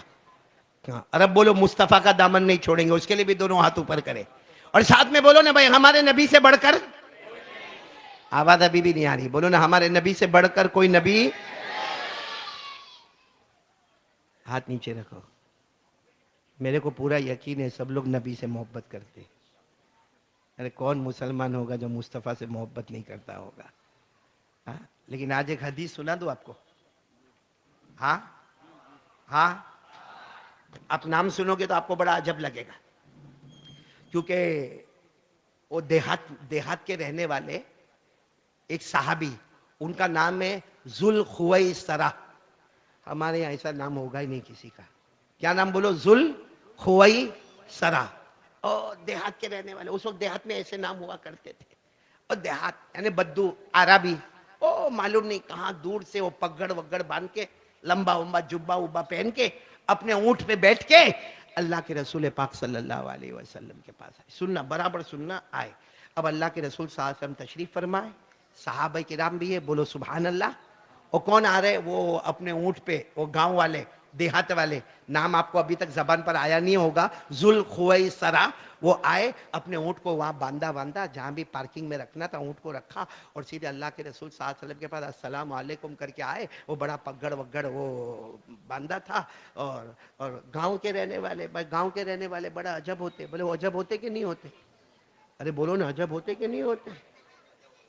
ہاں عرب بولو مصطفیٰ کا دامن نہیں چھوڑیں گے, اس کے لیے بھی دونوں ہاتھ اوپر کرے. اور ساتھ میں بولو نا بھائی ہمارے نبی سے بڑھ کر, آواز ابھی بھی نہیں آ رہی, بولو نا ہمارے نبی سے بڑھ کر کوئی نبی. ہاتھ نیچے رکھو. میرے کو پورا یقین ہے سب لوگ نبی سے محبت کرتے. ارے کون مسلمان ہوگا جو مصطفیٰ سے محبت نہیں کرتا ہوگا. ہاں لیکن آج ایک حدیث سنا دو آپ کو. ہاں ہاں, آپ نام سنو گے تو آپ کو بڑا عجب لگے گا, کیونکہ وہ دیہات کے رہنے والے ایک صحابی, ان کا نام ہے ذوالخویسرہ. ہمارے یہاں ایسا نام ہوگا ہی نہیں کسی کا. کیا نام بولو, ذوالخویسرہ. اور دیہات کے رہنے والے, اس وقت دیہات میں ایسے نام ہوا کرتے تھے. اور دیہات یعنی بدو عربی, او معلوم نہیں کہاں دور سے وہ پگڑ وگڑ باندھ کے, لمبا ومبا جبا وبا پہن کے, اپنے اونٹ پہ بیٹھ کے اللہ کے رسول پاک صلی اللہ علیہ وسلم کے پاس آئے. سننا برابر سننا آئے. اب اللہ کے رسول صلی اللہ علیہ وسلم تشریف فرمائے, صحابہ کرام بھی ہے, بولو سبحان اللہ. اور کون آ رہے, وہ اپنے اونٹ پہ, وہ گاؤں والے دیہات والے, نام آپ کو ابھی تک زبان پر آیا نہیں ہوگا, ذوالخویسرہ. وہ آئے, اپنے اونٹ کو وہاں باندھا, جہاں بھی پارکنگ میں رکھنا تھا اونٹ کو رکھا, اور سیدھے اللہ کے رسول صلی اللہ علیہ وسلم کے پاس السلام علیکم کر کے آئے. وہ بڑا پگڑ وگڑ وہ باندھا تھا. اور گاؤں کے رہنے والے, گاؤں کے رہنے والے بڑا عجب ہوتے. بولے وہ عجب ہوتے کہ نہیں ہوتے, ارے بولو نا عجب ہوتے کہ نہیں ہوتے.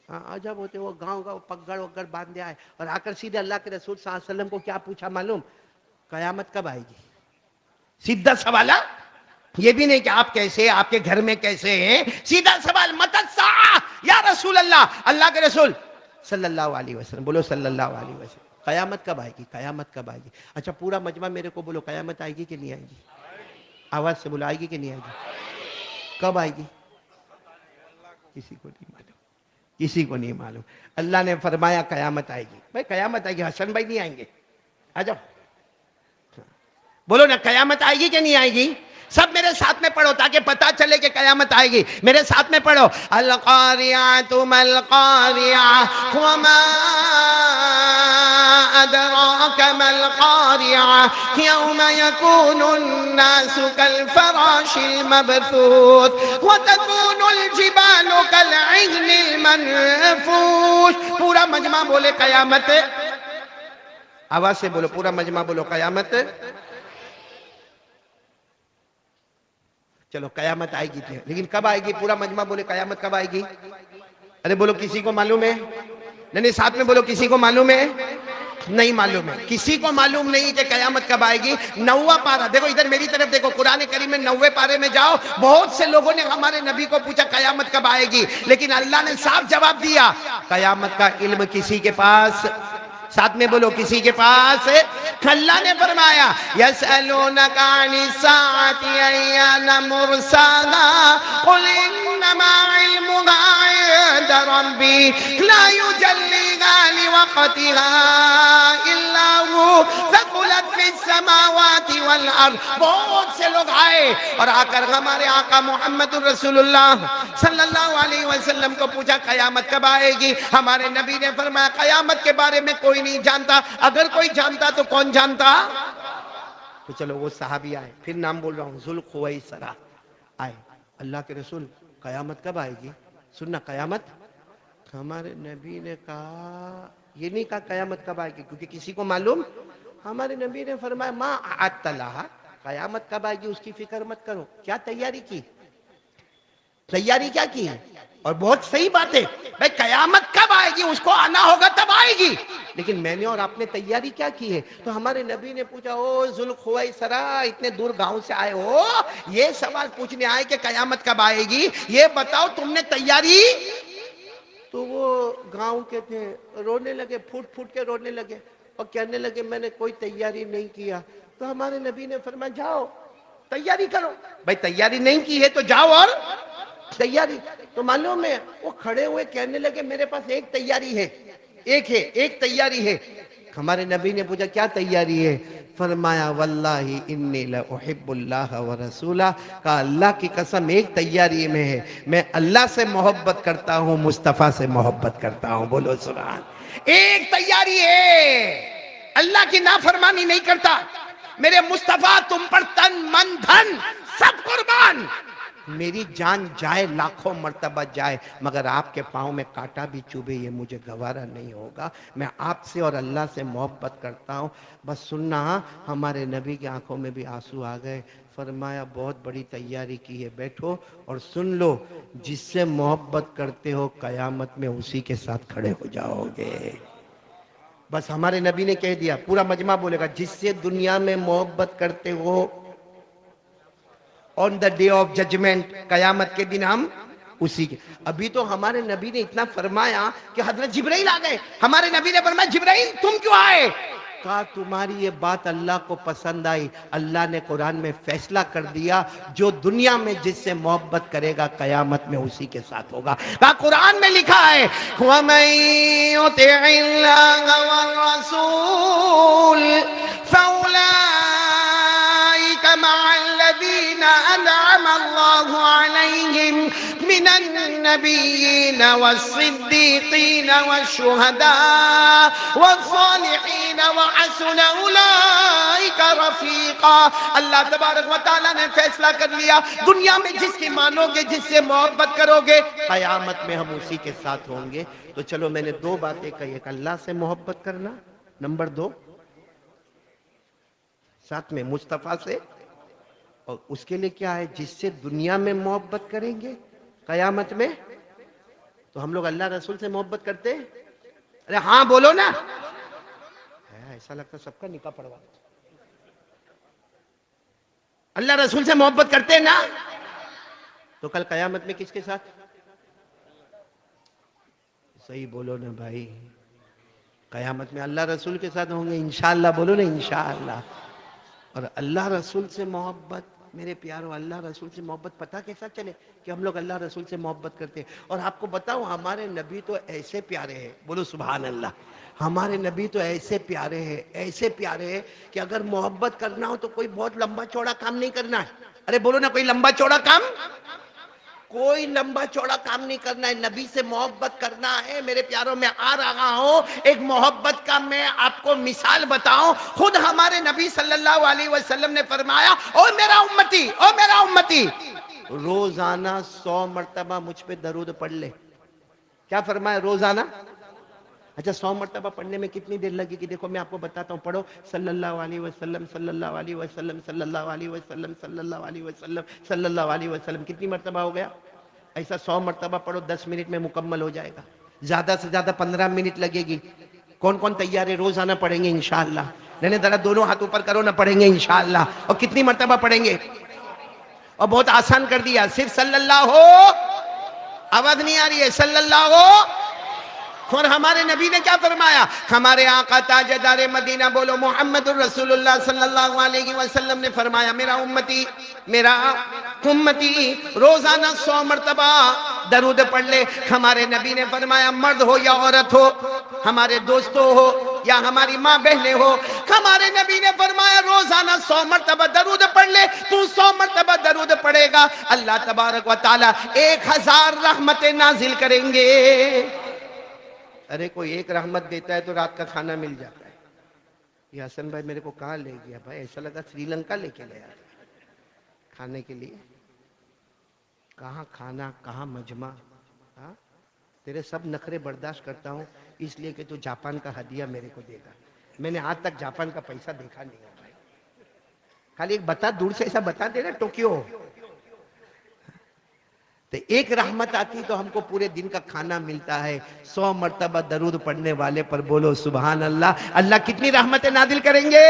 ہاں عجب ہوتے. وہ گاؤں گاؤں پگڑ وگڑ باندھے آئے, اور آ کر سیدھے اللہ کے رسول صلی اللہ علیہ وسلم کو کیا پوچھا معلوم, قیامت کب آئے گی. سیدھا سوال, یہ بھی نہیں کہ آپ کیسے, آپ کے گھر میں کیسے ہیں, سیدھا سوال, متی الساعہ یا رسول اللہ. اللہ کے رسول صلی اللہ علیہ وسلم, بولو صلی اللہ علیہ وسلم, قیامت کب آئے گی, قیامت کب آئے گی. اچھا پورا مجمع میرے کو بولو, قیامت آئے گی کہ نہیں آئے گی. آواز سے بولو, آئے گی کہ نہیں آئے گی, کب آئے گی. کسی کو نہیں معلوم, کسی کو نہیں معلوم. اللہ نے فرمایا قیامت آئے گی. بھائی قیامت آئے گی, حسن بھائی نہیں آئیں گے, آ جاؤ. بولو نا قیامت آئے گی کہ نہیں آئے گی. سب میرے ساتھ میں پڑھو تاکہ پتا چلے کہ قیامت آئے گی. میرے ساتھ میں پڑھو, القاریعۃ ما القاریعۃ وما ادراک ما القاریعۃ یوم یکون الناس کالفراش المبثوث وتکون الجبال کالعہن المنفوش. پورا مجمع بولے قیامت. آواز سے بولو, پورا مجمع بولو قیامت. چلو قیامت آئے گی, لیکن کب آئے گی. پورا مجمع بولے قیامت کب آئے گی. ارے بولو کسی کو معلوم ہے, نہیں ساتھ میں بولو کسی کو معلوم ہے. نہیں معلوم ہے, کسی کو معلوم نہیں کہ قیامت کب آئے گی. 9واں پارہ دیکھو, ادھر میری طرف دیکھو, قرآن کریم میں 9ویں پارے میں جاؤ. بہت سے لوگوں نے ہمارے نبی کو پوچھا قیامت کب آئے گی, لیکن اللہ نے صاف جواب دیا, قیامت کا علم کسی کے پاس, ساتھ میں بولو کسی کے پاس. اللہ نے فرمایا یسألونک عن الساعۃ ایان مرساها قل انما علمها عند ربی لا یجلیها لوقتها الا هو ثقلت فی السماوات والارض. بہت سے لوگ آئے اور آ کر ہمارے آقا محمد الرسول اللہ صلی اللہ علیہ وسلم کو پوچھا قیامت کب آئے گی. ہمارے نبی نے فرمایا قیامت کے بارے میں کوئی نہیں جانتا, اگر کوئی جانتا تو کون جانتا. تو چلو وہ صحابی آئے, پھر نام بول رہا ہوں, ذوالخویسرہ آئے. اللہ کے رسول قیامت کب آئے گی. سننا قیامت. ہمارے نبی نے کہا, یہ نہیں کہا قیامت کب آئے گی کیونکہ کسی کو معلوم. ہمارے نبی نے فرمایا ما اعدت لها, قیامت کب آئے گی اس کی فکر مت کرو. کیا تیاری کی, تیاری کیا کی ہے. اور بہت صحیح بات ہے بھائی, قیامت کب آئے گی, اس کو آنا ہوگا تب آئے گی, لیکن میں نے اور آپ نے تیاری کیا کی ہے. تو ہمارے نبی نے پوچھا, او ذوالخویسرہ اتنے دور گاؤں سے آئے ہو, یہ سوال پوچھنے آئے کہ قیامت کب آئے گی, یہ بتاؤ تم نے تیاری. تو وہ گاؤں کے تھے, رونے لگے, پھوٹ پھوٹ کے رونے لگے, اور کہنے لگے میں نے کوئی تیاری نہیں کیا. تو ہمارے نبی نے فرمایا جاؤ تیاری کرو. بھائی تیاری نہیں کی ہے تو جاؤ اور تیاری. تو معلوم ہے وہ کھڑے ہوئے کہنے لگے میرے پاس ایک تیاری ہے، ایک تیاری ہے۔ ہمارے نبی نے پوچھا کیا تیاری ہے؟ فرمایا واللہ انی لأحب اللہ ورسولہ، کہا اللہ کی قسم ایک تیاری میں ہے، میں اللہ سے محبت کرتا ہوں، مصطفیٰ سے محبت کرتا ہوں، بولو سبحان۔ ایک تیاری ہے، اللہ کی نافرمانی نہیں کرتا، میرے مصطفیٰ تم پر تن من دھن سب قربان، میری جان جائے لاکھوں مرتبہ جائے مگر آپ کے پاؤں میں کانٹا بھی چوبے یہ مجھے گوارا نہیں ہوگا، میں آپ سے اور اللہ سے محبت کرتا ہوں۔ بس سننا، ہمارے نبی کی آنکھوں میں بھی آنسو آ گئے، فرمایا بہت بڑی تیاری کی ہے، بیٹھو اور سن لو، جس سے محبت کرتے ہو قیامت میں اسی کے ساتھ کھڑے ہو جاؤ گے۔ بس ہمارے نبی نے کہہ دیا، پورا مجمع بولے گا جس سے دنیا میں محبت کرتے ہو on the day of judgment، قیامت کے دن ہم اسی کے۔ ابھی تو ہمارے نبی نے اتنا فرمایا کہ حضرت جبرائیل آ گئے، ہمارے نبی نے فرمایا جبرائیل تم کیوں آئے؟ کہا تمہاری یہ بات اللہ کو پسند آئی، اللہ نے قرآن میں فیصلہ کر دیا جو دنیا میں جس سے محبت کرے گا قیامت میں اسی کے ساتھ ہوگا۔ کہا قرآن میں لکھا ہے وَمَن يُطِعِ اللَّهَ وَالرَّسُولَ فَأُولَٰئِكَ مَعَ الَّذِينَ أَنْعَمَ اللَّهُ عَلَيْهِمْ مِنَ النَّبِيِّينَ وَالصِّدِّيقِينَ وَالشُّهَدَاءِ وَالصَّالِحِينَ وَحَسُنَ أُولَٰئِكَ رَفِيقًا۔ اللہ تبارک و تعالیٰ نے فیصلہ کر لیا، دنیا میں جس کی مانو گے، جس سے محبت کرو گے، قیامت میں ہم اسی کے ساتھ ہوں گے۔ تو چلو میں نے دو باتیں کہی، ایک اللہ سے محبت کرنا، نمبر دو ساتھ میں مصطفیٰ سے، اور اس کے لیے کیا ہے جس سے دنیا میں محبت کریں گے قیامت میں۔ تو ہم لوگ اللہ رسول سے محبت کرتے ہیں؟ ارے ہاں بولو نا، ایسا لگتا سب کا نکاح پڑوا۔ اللہ رسول سے محبت کرتے ہیں نا؟ تو کل قیامت میں کس کے ساتھ؟ صحیح بولو نا بھائی، قیامت میں اللہ رسول کے ساتھ ہوں گے انشاءاللہ، بولو نا انشاءاللہ۔ اور اللہ رسول سے محبت، میرے پیارو اللہ رسول سے محبت پتہ کیسا چلے کہ ہم لوگ اللہ رسول سے محبت کرتے ہیں؟ اور آپ کو بتاؤں ہمارے نبی تو ایسے پیارے ہیں، بولو سبحان اللہ، ہمارے نبی تو ایسے پیارے ہیں، ایسے پیارے ہیں کہ اگر محبت کرنا ہو تو کوئی بہت لمبا چوڑا کام نہیں کرنا ہے۔ ارے بولو نا، کوئی لمبا چوڑا کام، کوئی لمبا چوڑا کام نہیں کرنا ہے، نبی سے محبت کرنا ہے۔ میرے پیاروں میں آ رہا ہوں ایک محبت کا میں آپ کو مثال بتاؤں، خود ہمارے نبی صلی اللہ علیہ وسلم نے فرمایا او میرا امتی، او میرا امتی، روزانہ 100 مرتبہ مجھ پہ درود پڑھ لے۔ کیا فرمایا؟ روزانہ۔ اچھا 100 مرتبہ پڑھنے میں کتنی دیر لگے گی؟ دیکھو میں آپ کو بتاتا ہوں، پڑھو صلی اللہ علیہ وسلم صلی اللہ علیہ وسلم صلی اللہ علیہ وسلم صلی اللہ علیہ وسلم صلی اللہ علیہ وسلم، کتنی مرتبہ ہو گیا؟ ایسا 100 مرتبہ پڑھو، 10 منٹ میں مکمل ہو جائے گا، زیادہ سے زیادہ 15 منٹ لگے گی۔ کون کون تیار ہے روزانہ پڑھیں گے انشاءاللہ؟ نہیں ذرا دونوں ہاتھ اوپر کرو نہ، پڑھیں گے انشاءاللہ۔ اور کتنی مرتبہ پڑھیں گے؟ اور بہت آسان کر دیا، صرف صلی اللہ ہو، آواز نہیں آ رہی ہے، صلی اللہ ہو۔ اور ہمارے نبی نے کیا فرمایا؟ ہمارے آقا تاجدار مدینہ بولو محمد الرسول اللہ صلی اللہ علیہ وسلم نے فرمایا میرا امتی روزانہ 100 مرتبہ درود پڑھ لے۔ ہمارے نبی نے فرمایا مرد ہو یا عورت ہو، ہمارے دوستوں ہو یا ہماری ماں بہنیں ہو، ہمارے نبی نے فرمایا روزانہ 100 مرتبہ درود پڑھ لے۔ تو 100 مرتبہ درود پڑھے گا، اللہ تبارک و تعالی 1000 رحمتیں نازل کریں گے۔ ارے کوئی ایک رحمت دیتا ہے تو رات کا کھانا مل جاتا ہے۔ یہ حسن بھائی میرے کو کہاں لے گیا بھائی؟ ایسا لگا سری لنکا لے کے گیا کھانے کے لیے۔ کہاں کھانا، کہاں مجمع؟ ہاں تیرے سب نخرے برداشت کرتا ہوں اس لیے کہ تو جاپان کا ہدیہ میرے کو دے گا۔ میں نے آج تک جاپان کا پیسہ دیکھا نہیں ہے بھائی، خالی ایک بتا دور سے ایسا بتا دے نا ٹوکیو، تو ایک رحمت آتی تو ہم کو پورے دن کا کھانا ملتا ہے۔ 100 مرتبہ درود پڑھنے والے پر بولو سبحان اللہ، اللہ کتنی رحمتیں نازل کریں گے؟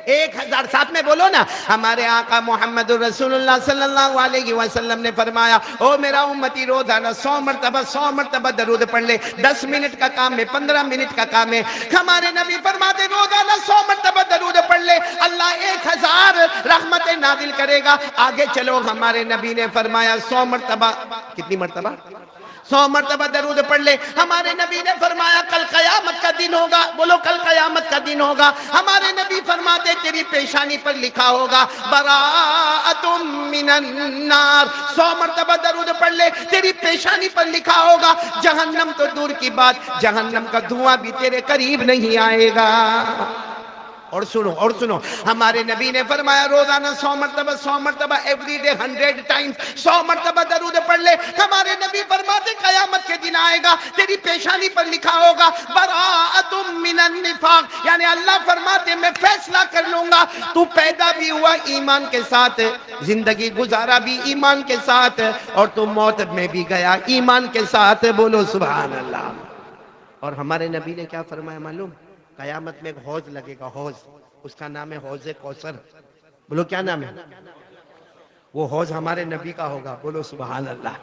1000 ساتھ میں بولو نا. ہمارے آقا محمد رسول اللہ صلی اللہ علیہ وسلم نے فرمایا او میرا امتی روزانہ 100 مرتبہ درود پڑھ لے. 10 منٹ کا کام ہے, 15 منٹ کا کام ہے. ہمارے نبی فرماتے روزانہ 100 مرتبہ درود پڑھ لے, اللہ 1000 رحمتیں نازل کرے گا. آگے چلو, ہمارے نبی نے فرمایا 100 مرتبہ, کتنی مرتبہ؟ 100 مرتبہ درود پڑھ لے. ہمارے نبی نے فرمایا کل قیامت کا دن ہوگا. بولو کل قیامت کا دن ہوگا. ہمارے نبی فرماتے تیری پیشانی پر لکھا ہوگا براءۃ من النار. 100 مرتبہ درود پڑھ لے, تیری پیشانی پر لکھا ہوگا جہنم تو دور کی بات, جہنم کا دھواں بھی تیرے قریب نہیں آئے گا. اور سنو, ہمارے نبی نے فرمایا روزانہ 100 مرتبہ ایوری ڈے 100 ٹائمز 100 مرتبہ درود پڑھ لے. ہمارے نبی فرماتے قیامت کے دن آئے گا, تیری پیشانی پر لکھا ہوگا براءۃ من النفاق, یعنی اللہ فرماتے میں فیصلہ کر لوں گا تو پیدا بھی ہوا ایمان کے ساتھ, زندگی گزارا بھی ایمان کے ساتھ, اور تو موت میں بھی گیا ایمان کے ساتھ. بولو سبحان اللہ. اور ہمارے نبی نے کیا فرمایا معلوم؟ قیامت میں ایک حوض لگے گا, حوض, اس کا نام ہے حوض کوثر. بولو کیا نام ہے؟ وہ حوض ہمارے نبی کا ہوگا. بولو سبحان اللہ.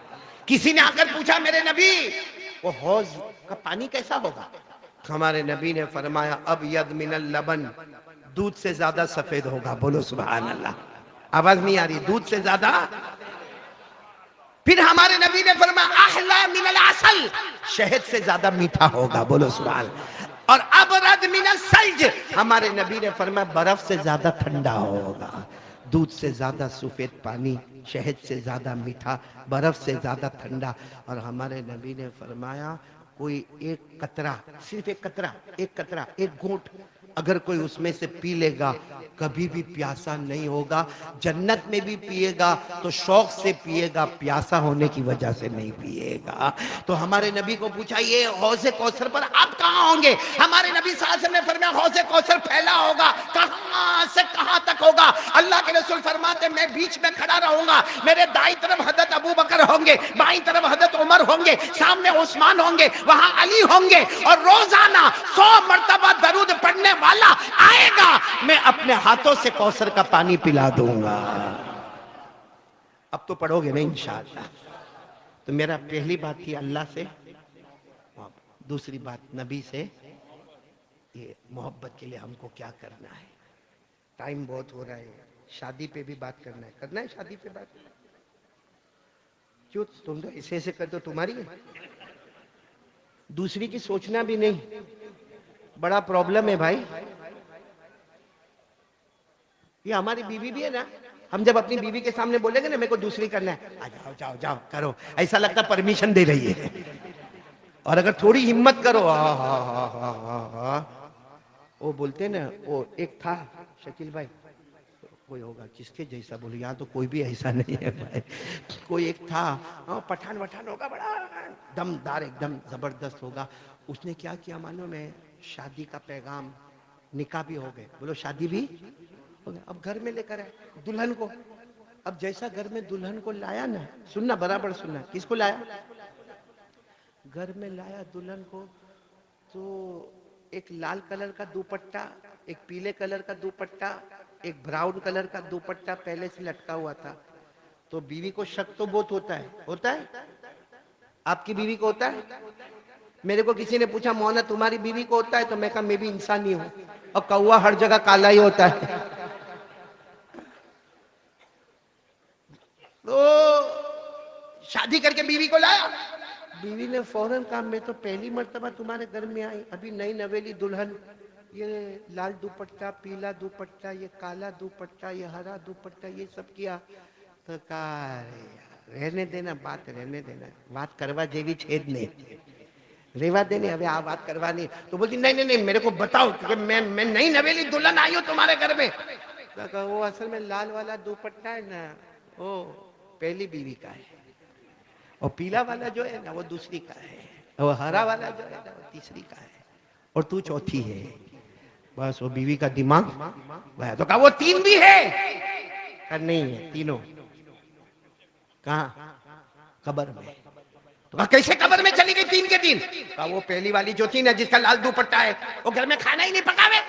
کسی نے آ کر پوچھا میرے نبی وہ حوض کا پانی کیسا ہوگا؟ ہمارے نبی نے فرمایا ابیض من اللبن, دودھ سے زیادہ سفید ہوگا. بولو سبحان اللہ. آواز نہیں آ رہی؟ دودھ سے زیادہ. پھر ہمارے نبی نے فرمایا احلی من العسل, شہد سے زیادہ میٹھا ہوگا. بولو سبحان اللہ. اور ابرد من الثلج, ہمارے نبی نے فرمایا برف سے زیادہ ٹھنڈا ہوگا. دودھ سے زیادہ سفید پانی, شہد سے زیادہ میٹھا, برف سے زیادہ ٹھنڈا. اور ہمارے نبی نے فرمایا کوئی ایک قطرہ, صرف ایک قطرہ, ایک گھونٹ اگر کوئی اس میں سے پی لے گا کبھی بھی پیاسا نہیں ہوگا. جنت میں بھی پیے گا تو شوق سے پیے گا, پیاسا ہونے کی وجہ سے نہیں پیے گا. تو ہمارے نبی کو پوچھا یہ حوض کوثر پر آپ کہاں ہوں گے؟ ہمارے نبی صلی اللہ علیہ وسلم نے فرمایا حوض کوثر پھیلا ہوگا, کہاں سے کہاں تک ہوگا؟ اللہ کے رسول فرماتے میں بیچ میں کھڑا رہوں گا, میرے دائیں طرف حضرت ابو بکر ہوں گے, بائیں طرف حضرت عمر ہوں گے, سامنے عثمان ہوں گے, وہاں علی ہوں گے, اور روزانہ 100 مرتبہ درود پڑھنے والا آئے گا, میں اپنے ہاتھوں سے کوثر کا پانی پلا دوں گا. اب تو پڑھو گے نا انشاءاللہ. تو میرا پہلی بات تھی اللہ سے, دوسری بات نبی سے, یہ محبت کے لیے ہم کو کیا کرنا ہے. ٹائم بہت ہو رہا ہے, شادی پہ بھی بات کرنا ہے شادی پہ بات. کیوں تم تو ایسے کر دو تمہاری ہے, دوسری کی سوچنا بھی نہیں, بڑا پرابلم ہے بھائی. یہ ہماری بیوی بھی ہے نا, ہم جب اپنی بیوی کے سامنے بولیں گے نا میرے کو دوسری کرنا ہے, جاؤ جاؤ کرو, ایسا لگتا پرمیشن دے رہی ہے. اور اگر تھوڑی ہمت کرو, وہ بولتے نا, وہ ایک تھا شکیل بھائی, کوئی ہوگا کس کے جیسا, بولو یہاں تو کوئی بھی ایسا نہیں ہے بھائی. کوئی ایک تھا پٹھان وٹھان ہوگا, بڑا دمدار ایک دم زبردست ہوگا. اس نے کیا کیا معلوم ہے, شادی کا پیغام, نکاح بھی ہو گئے, بولو شادی بھی ہو گیا. اب گھر میں لے کر آئے دلہن کو. اب جیسا گھر میں دلہن کو لایا نا, سننا برابر سننا, کس کو لایا؟ گھر میں لایا دلہن کو, تو ایک لال کلر کا دوپٹہ, ایک پیلے کلر کا دوپٹہ, ایک براؤن کلر کا دوپٹہ پہلے سے لٹکا ہوا تھا. تو بیوی کو شک تو بہت ہوتا ہے. آپ کی بیوی کو ہوتا ہے؟ میرے کو کسی نے پوچھا مونا تمہاری بیوی کو ہوتا ہے؟ تو میں کہا میں بھی انسان ہی ہوں, اور کوا ہر جگہ کالا ہی ہوتا ہے. تو شادی کر کے بیوی کو لایا, بیوی نے فوراً کہا میں تو پہلی مرتبہ تمہارے گھر میں آئی, ابھی نئی نویلی دلہن, یہ لال دوپٹہ, پیلا دوپٹہ, یہ کالا دوپٹہ, یہ ہرا دوپٹہ, یہ سب کیا. تو کہا رہنے دینا, بات رہنے دینا, بات کروا جیوی چھید نہیں, ریوا دینے, ابھی آپ بات کروانی. تو بولتی نہیں میرے کو بتاؤ, کیونکہ میں نئی نویلی دلہن آئی ہوں تمہارے گھر میں. تو کہا وہ اصل میں لال والا دوپٹہ ہے نا, وہ پہلی بیوی کا ہے, اور پیلا والا جو ہے نا وہ دوسری کا ہے, اور ہرا والا جو ہے نا وہ تیسری کا ہے, اور تو چوتھی ہے. بس وہ بیوی کا دماغ گیا. تو کہا وہ 3 بھی ہے؟ کہا نہیں ہے, تینوں. کہاں؟ قبر میں. تو کہا کیسے قبر میں چلی گئی 3 کے 3؟ کہا وہ پہلی والی جو تھی نا جس کا لال دوپٹہ ہے, وہ گھر میں کھانا نہیں پکاوے.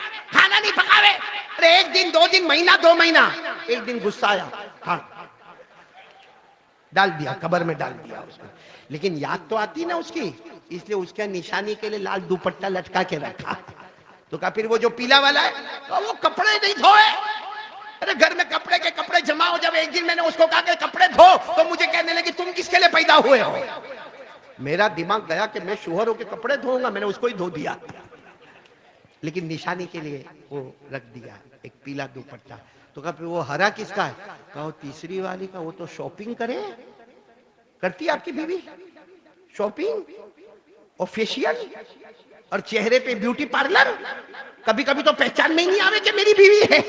ارے ایک دن 2 دن مہینہ 2 مہینہ، ایک دن غصہ آیا، ہاں ڈال دیا قبر میں، ڈال دیا اس میں، لیکن یاد تو آتی نا اس کی، اس لیے اس کے نشانی کے لیے لال دوپٹہ لٹکا کے رکھا۔ تو کہا پھر وہ جو پیلا والا ہے وہ کپڑے نہیں دھوئے، ارے گھر میں کپڑے کے کپڑے جمع ہو، جب ایک دن میں نے اس کو کہا کہ کپڑے دھو تو مجھے کہنے لگی تم کس کے لیے پیدا ہوئے ہو؟ میرا دماغ گیا کہ میں شوہر ہو کے کپڑے دھوؤں گا، میں نے اس کو ہی دھو دیا، لیکن نشانی کے لیے وہ رکھ دیا ایک پیلا دوپٹہ۔ تو کہا پھر وہ ہرا کس کا ہے؟ کہا وہ تیسری والی کا، وہ تو شاپنگ کرتی ہے آپ کی بیوی، شاپنگ اور فیشیل اور چہرے پہ بیوٹی پارلر، کبھی کبھی تو پہچان میں ہی نہیں آوے کہ میری بیوی ہے،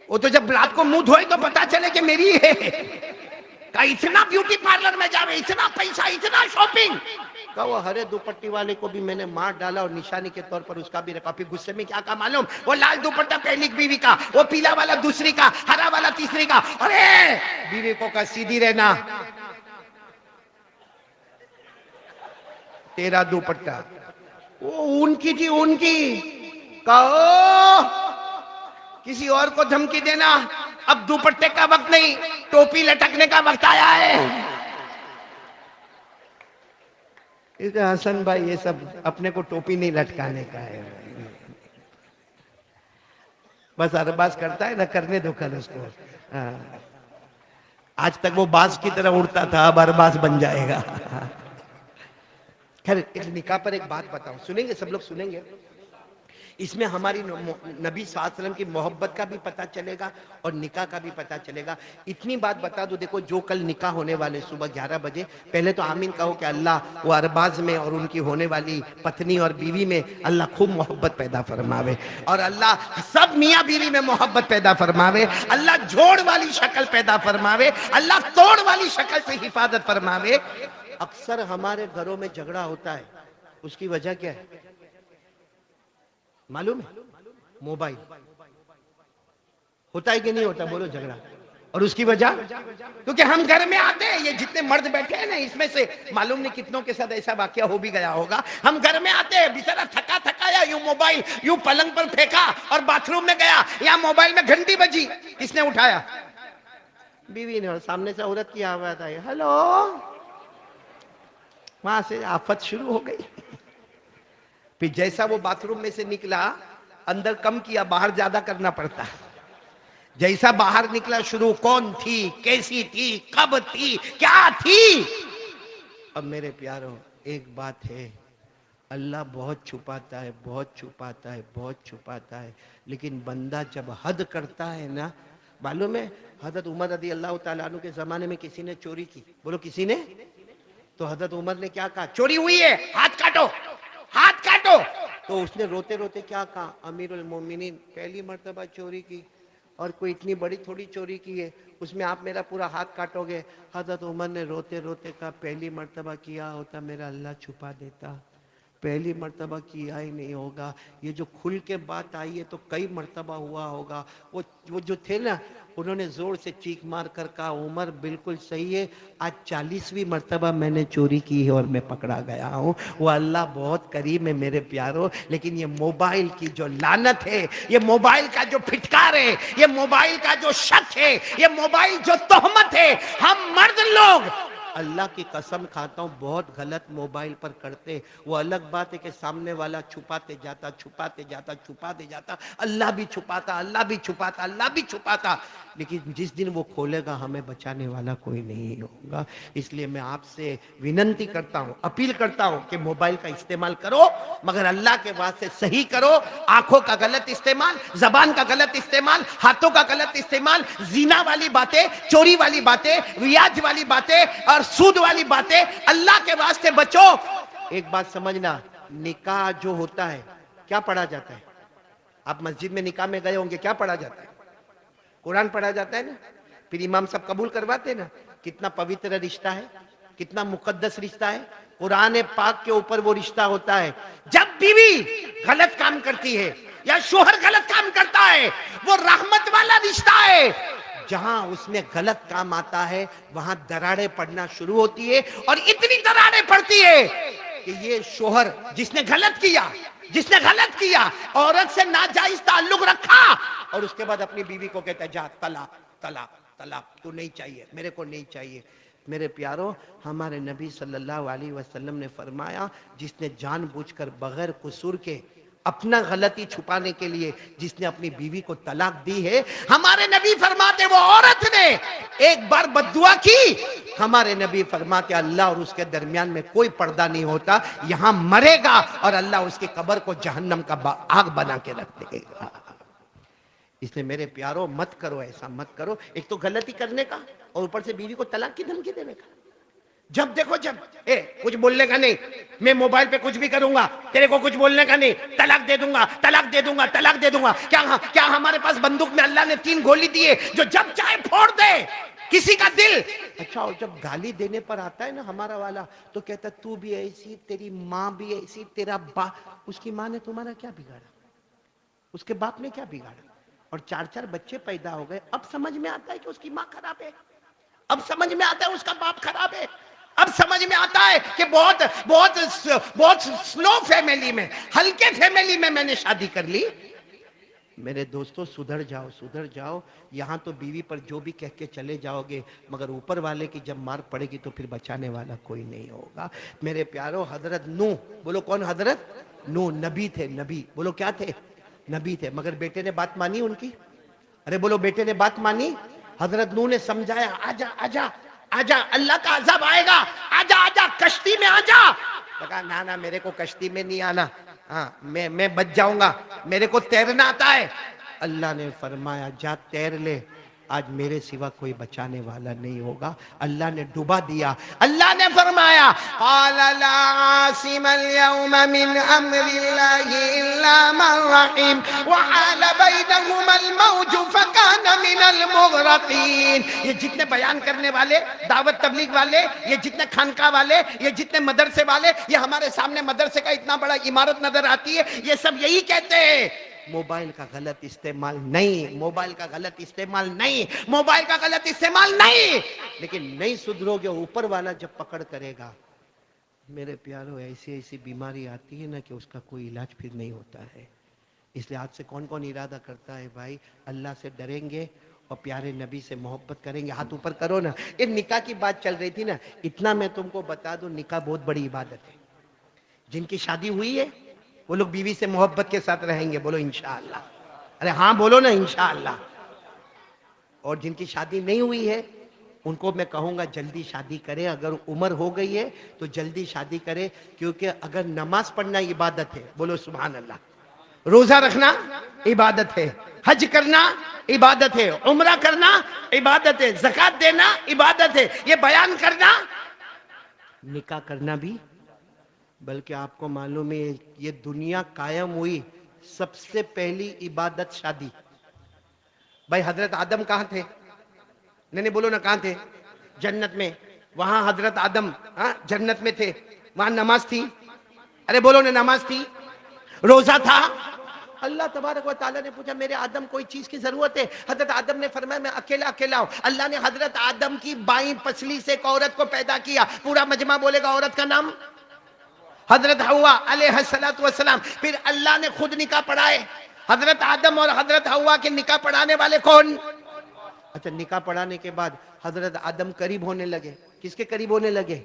وہ تو جب رات کو منہ دھوئے تو پتا چلے کہ میری ہے۔ کہا اتنا بیوٹی پارلر میں جاوے، اتنا پیسہ، اتنا شاپنگ۔ کہا وہ ہرے دوپٹی والے کو بھی میں نے مار ڈالا اور نشانی کے طور پر اس کا بھی رکھا۔ پھر غصے میں کیا کہا معلوم؟ وہ لال دوپٹہ پہلی بیوی کا، وہ پیلا والا دوسری کا، ہرا والا تیسری کا۔ ارے بیوی کو کہا سیدھی رہنا، تیرا دوپٹہ، وہ ان کی تھی، ان کی۔ کہو کسی اور کو دھمکی دینا، اب دوپٹے کا وقت نہیں، ٹوپی لٹکنے کا وقت آیا ہے۔ حسن بھائی یہ سب اپنے کو ٹوپی نہیں لٹکانے کا ہے، بس ارباز کرتا ہے نہ، کرنے دو کل اس کو۔ آج تک وہ باز کی طرح اڑتا تھا، اب ارباز بن جائے گا۔ خیر اس نکاح پر ایک بات بتاؤں، سنیں گے سب لوگ، سنیں گے؟ اس میں ہماری نبی صلی اللہ علیہ وسلم کی محبت کا بھی پتہ چلے گا اور نکاح کا بھی پتہ چلے گا۔ اتنی بات بتا دو، دیکھو جو کل نکاح ہونے والے صبح 11 بجے، پہلے تو آمین کہو کہ اللہ وہ ارباز میں اور ان کی ہونے والی پتنی اور بیوی میں اللہ خوب محبت پیدا فرماوے، اور اللہ سب میاں بیوی میں محبت پیدا فرماوے، اللہ جوڑ والی شکل پیدا فرماوے، اللہ توڑ والی شکل سے حفاظت فرماوے۔ اکثر ہمارے گھروں میں جھگڑا ہوتا ہے، اس کی وجہ کیا ہے معلوم ہے؟ موبائل ہوتا ہے کہ نہیں ہوتا؟ بولو جھگڑا۔ اور اس کی وجہ کیونکہ ہم گھر میں آتے ہیں، یہ جتنے مرد بیٹھے ہیں نا اس میں سے معلوم نہیں کتنوں کے ساتھ ایسا واقعہ ہو بھی گیا ہوگا، ہم گھر میں آتے ہیں بیچارہ تھکا تھکایا، یوں موبائل یوں پلنگ پر پھینکا اور باتھ روم میں گیا، یا موبائل میں گھنٹی بجی، کس نے اٹھایا؟ بیوی نے، اور سامنے سے عورت کی آواز آئی ہلو، وہاں سے آفت شروع ہو گئی۔ پھر جیسا وہ باتھ روم میں سے نکلا، اندر کم کیا، باہر زیادہ کرنا پڑتا، جیسا باہر نکلا شروع، کون تھی، کیسی تھی، کب تھی، کیا تھی۔ اب میرے پیاروں ایک بات ہے، اللہ بہت چھپاتا ہے، بہت چھپاتا ہے، بہت چھپاتا ہے، لیکن بندہ جب حد کرتا ہے نا، معلوم ہے حضرت عمر رضی اللہ تعالیٰ عنہ کے زمانے میں کسی نے چوری کی، بولو کسی نے، تو حضرت عمر نے کیا کہا؟ چوری ہوئی ہے، ہاتھ کاٹو، ہاتھ کاٹو۔ تو اس نے روتے روتے کیا کہا؟ امیر المومنین پہلی مرتبہ چوری کی، اور کوئی اتنی بڑی تھوڑی چوری کی ہے، اس میں آپ میرا پورا ہاتھ کاٹو گے؟ حضرت عمر نے روتے روتے کہا پہلی مرتبہ کیا ہوتا میرا اللہ چھپا دیتا، پہلی مرتبہ کیا ہی نہیں ہوگا، یہ جو کھل کے بات آئی ہے تو کئی مرتبہ ہوا ہوگا۔ وہ جو تھے نا، انہوں نے زور سے چیخ مار کر کہا عمر بالکل صحیح ہے، آج 40ویں مرتبہ میں نے چوری کی ہے اور میں پکڑا گیا ہوں۔ وہ اللہ بہت کریم ہے میرے پیاروں، لیکن یہ موبائل کی جو لعنت ہے، یہ موبائل کا جو پھٹکار ہے، یہ موبائل کا جو شک ہے، یہ موبائل جو تہمت ہے، ہم مرد لوگ اللہ کی قسم کھاتا ہوں بہت غلط موبائل پر کرتے۔ وہ الگ بات ہے کہ سامنے والا چھپاتے جاتا، چھپاتے جاتا، چھپاتے جاتا، اللہ بھی چھپاتا، اللہ بھی چھپاتا، اللہ بھی چھپاتا، لیکن جس دن وہ کھولے گا ہمیں بچانے والا کوئی نہیں ہوگا۔ اس لیے میں آپ سے وننتی کرتا ہوں، اپیل کرتا ہوں کہ موبائل کا استعمال کرو مگر اللہ کے واسطے صحیح کرو۔ آنکھوں کا غلط استعمال، زبان کا غلط استعمال، ہاتھوں کا غلط استعمال، زنا والی باتیں، چوری والی باتیں، ریاض والی باتیں اور سود والی باتیں، اللہ کے واسطے بچو۔ ایک بات سمجھنا، نکاح جو ہوتا ہے کیا پڑھا جاتا ہے؟ آپ مسجد میں نکاح میں گئے ہوں گے، کیا پڑھا جاتا ہے؟ قرآن پڑھا جاتا ہے نا، پھر امام صاحب قبول کرواتے ہیں نا، کتنا پوتر رشتہ ہے، کتنا مقدس رشتہ ہے، قرآن پاک کے اوپر وہ رشتہ ہوتا ہے۔ جب بیوی غلط کام کرتی ہے یا شوہر غلط کام کرتا ہے، وہ رحمت والا رشتہ ہے۔ جہاں اس میں غلط کام آتا ہے وہاں دراڑیں پڑنا شروع ہوتی ہے، اور اتنی دراڑیں پڑتی ہے کہ یہ شوہر جس نے غلط کیا، جس نے غلط کیا، عورت سے ناجائز تعلق رکھا اور اس کے بعد اپنی بیوی کو کہتا ہے جا طلاق طلاق طلاق، تو نہیں چاہیے، میرے کو نہیں چاہیے۔ میرے پیارو، ہمارے نبی صلی اللہ علیہ وسلم نے فرمایا جس نے جان بوجھ کر بغیر قصور کے اپنا غلطی چھپانے کے لیے جس نے اپنی بیوی کو طلاق دی ہے، ہمارے نبی فرماتے وہ عورت نے ایک بار بددعا کی، ہمارے نبی فرماتے اللہ اور اس کے درمیان میں کوئی پردہ نہیں ہوتا، یہاں مرے گا اور اللہ اس کی قبر کو جہنم کا آگ بنا کے رکھ دے گا۔ اس لیے میرے پیارو مت کرو، ایسا مت کرو، ایک تو غلطی کرنے کا اور اوپر سے بیوی کو طلاق کی دھمکی دینے کا۔ جب دیکھو جب کچھ بولنے کا نہیں، میں موبائل پہ کچھ بھی کروں گا، تیرے کو کچھ بولنے کا نہیں، طلاق دے دوں گا طلاق دے دوں گا طلاق دے دوں گا۔ کیا ہمارے پاس بندوق میں اللہ نے 3 گولی دیے جو جب چاہے پھوڑ دے کسی کا دل؟ اچھا، اور جب گالی دینے پر آتا ہے نا ہمارا والا تو کہتا ہے تو بھی ایسی، تیری ماں بھی ایسی، تیرا باپ، اس کی ماں نے تمہارا کیا بگاڑا، اس کے باپ نے کیا بگاڑا؟ اور 4 بچے پیدا ہو گئے، اب سمجھ میں آتا ہے کہ اس کی ماں خراب ہے، اب سمجھ میں آتا ہے اس کا باپ خراب ہے، اب سمجھ میں آتا ہے کہ بہت بہت بہت سلو فیملی میں، ہلکے فیملی میں نے شادی کر لی۔ میرے دوستو سدھر جاؤ سدھر جاؤ، یہاں تو بیوی پر جو بھی کہہ کے چلے جاؤ گے، مگر اوپر والے کی جب مار پڑے گی تو پھر بچانے والا کوئی نہیں ہوگا۔ میرے پیارو، حضرت نوح، بولو کون؟ حضرت نوح نبی تھے، نبی، بولو کیا تھے؟ نبی تھے، مگر بیٹے نے بات مانی ان کی؟ ارے بولو بیٹے نے بات مانی؟ حضرت نوح نے سمجھایا آجا آجا آجا، اللہ کا عذاب آئے گا، آجا آجا کشتی میں آجا۔ کہا نا میرے کو کشتی میں نہیں آنا، ہاں میں بچ جاؤں گا، میرے کو تیرنا آتا ہے۔ اللہ نے فرمایا جا تیر لے، آج میرے سوا کوئی بچانے والا نہیں ہوگا۔ اللہ نے ڈبا دیا۔ اللہ نے فرمایا قال لا عاصم اليوم من امر اللہ الا من رحم وحال بینہما الموج فکان من المغرقین۔ یہ جتنے بیان کرنے والے، دعوت تبلیغ والے، یہ جتنے خانقاہ والے، یہ جتنے مدرسے والے، یہ ہمارے سامنے مدرسے کا اتنا بڑا عمارت نظر آتی ہے، یہ سب یہی کہتے ہیں موبائل کا غلط استعمال نہیں، موبائل کا غلط استعمال نہیں، موبائل کا غلط استعمال نہیں، لیکن نہیں سدھرو گے اوپر والا جب پکڑ کرے گا۔ میرے پیارو، ایسی ایسی بیماری آتی ہے نا کہ اس کا کوئی علاج پھر نہیں ہوتا ہے۔ اس لیے آج سے کون کون ارادہ کرتا ہے بھائی اللہ سے ڈریں گے اور پیارے نبی سے محبت کریں گے؟ ہاتھ اوپر کرو نا۔ یہ نکاح کی بات چل رہی تھی نا، اتنا میں تم کو بتا دوں، نکاح بہت بڑی عبادت ہے۔ جن کی شادی ہوئی ہے وہ لوگ بیوی سے محبت کے ساتھ رہیں گے، بولو انشاءاللہ، ارے ہاں بولو نا انشاءاللہ۔ اور جن کی شادی نہیں ہوئی ہے ان کو میں کہوں گا جلدی شادی کرے، اگر عمر ہو گئی ہے تو جلدی شادی کرے، کیونکہ اگر نماز پڑھنا عبادت ہے، بولو سبحان اللہ، روزہ رکھنا عبادت ہے، حج کرنا عبادت ہے، عمرہ کرنا عبادت ہے، زکوٰۃ دینا عبادت ہے، یہ بیان کرنا، نکاح کرنا بھی۔ بلکہ آپ کو معلوم ہے یہ دنیا قائم ہوئی سب سے پہلی عبادت شادی۔ بھائی حضرت آدم کہاں تھے؟ نہیں بولو نا، کہاں تھے؟ جنت میں۔ وہاں حضرت آدم جنت میں تھے، وہاں نماز تھی؟ ارے بولو نا، نماز تھی، روزہ تھا۔ اللہ تبارک و تعالیٰ نے پوچھا میرے آدم کوئی چیز کی ضرورت ہے؟ حضرت آدم نے فرمایا میں اکیلا اکیلا ہوں۔ اللہ نے حضرت آدم کی بائیں پسلی سے ایک عورت کو پیدا کیا، پورا مجمع بولے گا عورت کا نام حضرت حوا علیہ السلام۔ پھر اللہ نے خود نکاح پڑھائے۔ حضرت آدم اور حضرت حوا کے نکاح پڑھانے والے کون؟ اچھا، نکاح پڑھانے کے بعد حضرت آدم قریب ہونے لگے، کس کے قریب ہونے لگے؟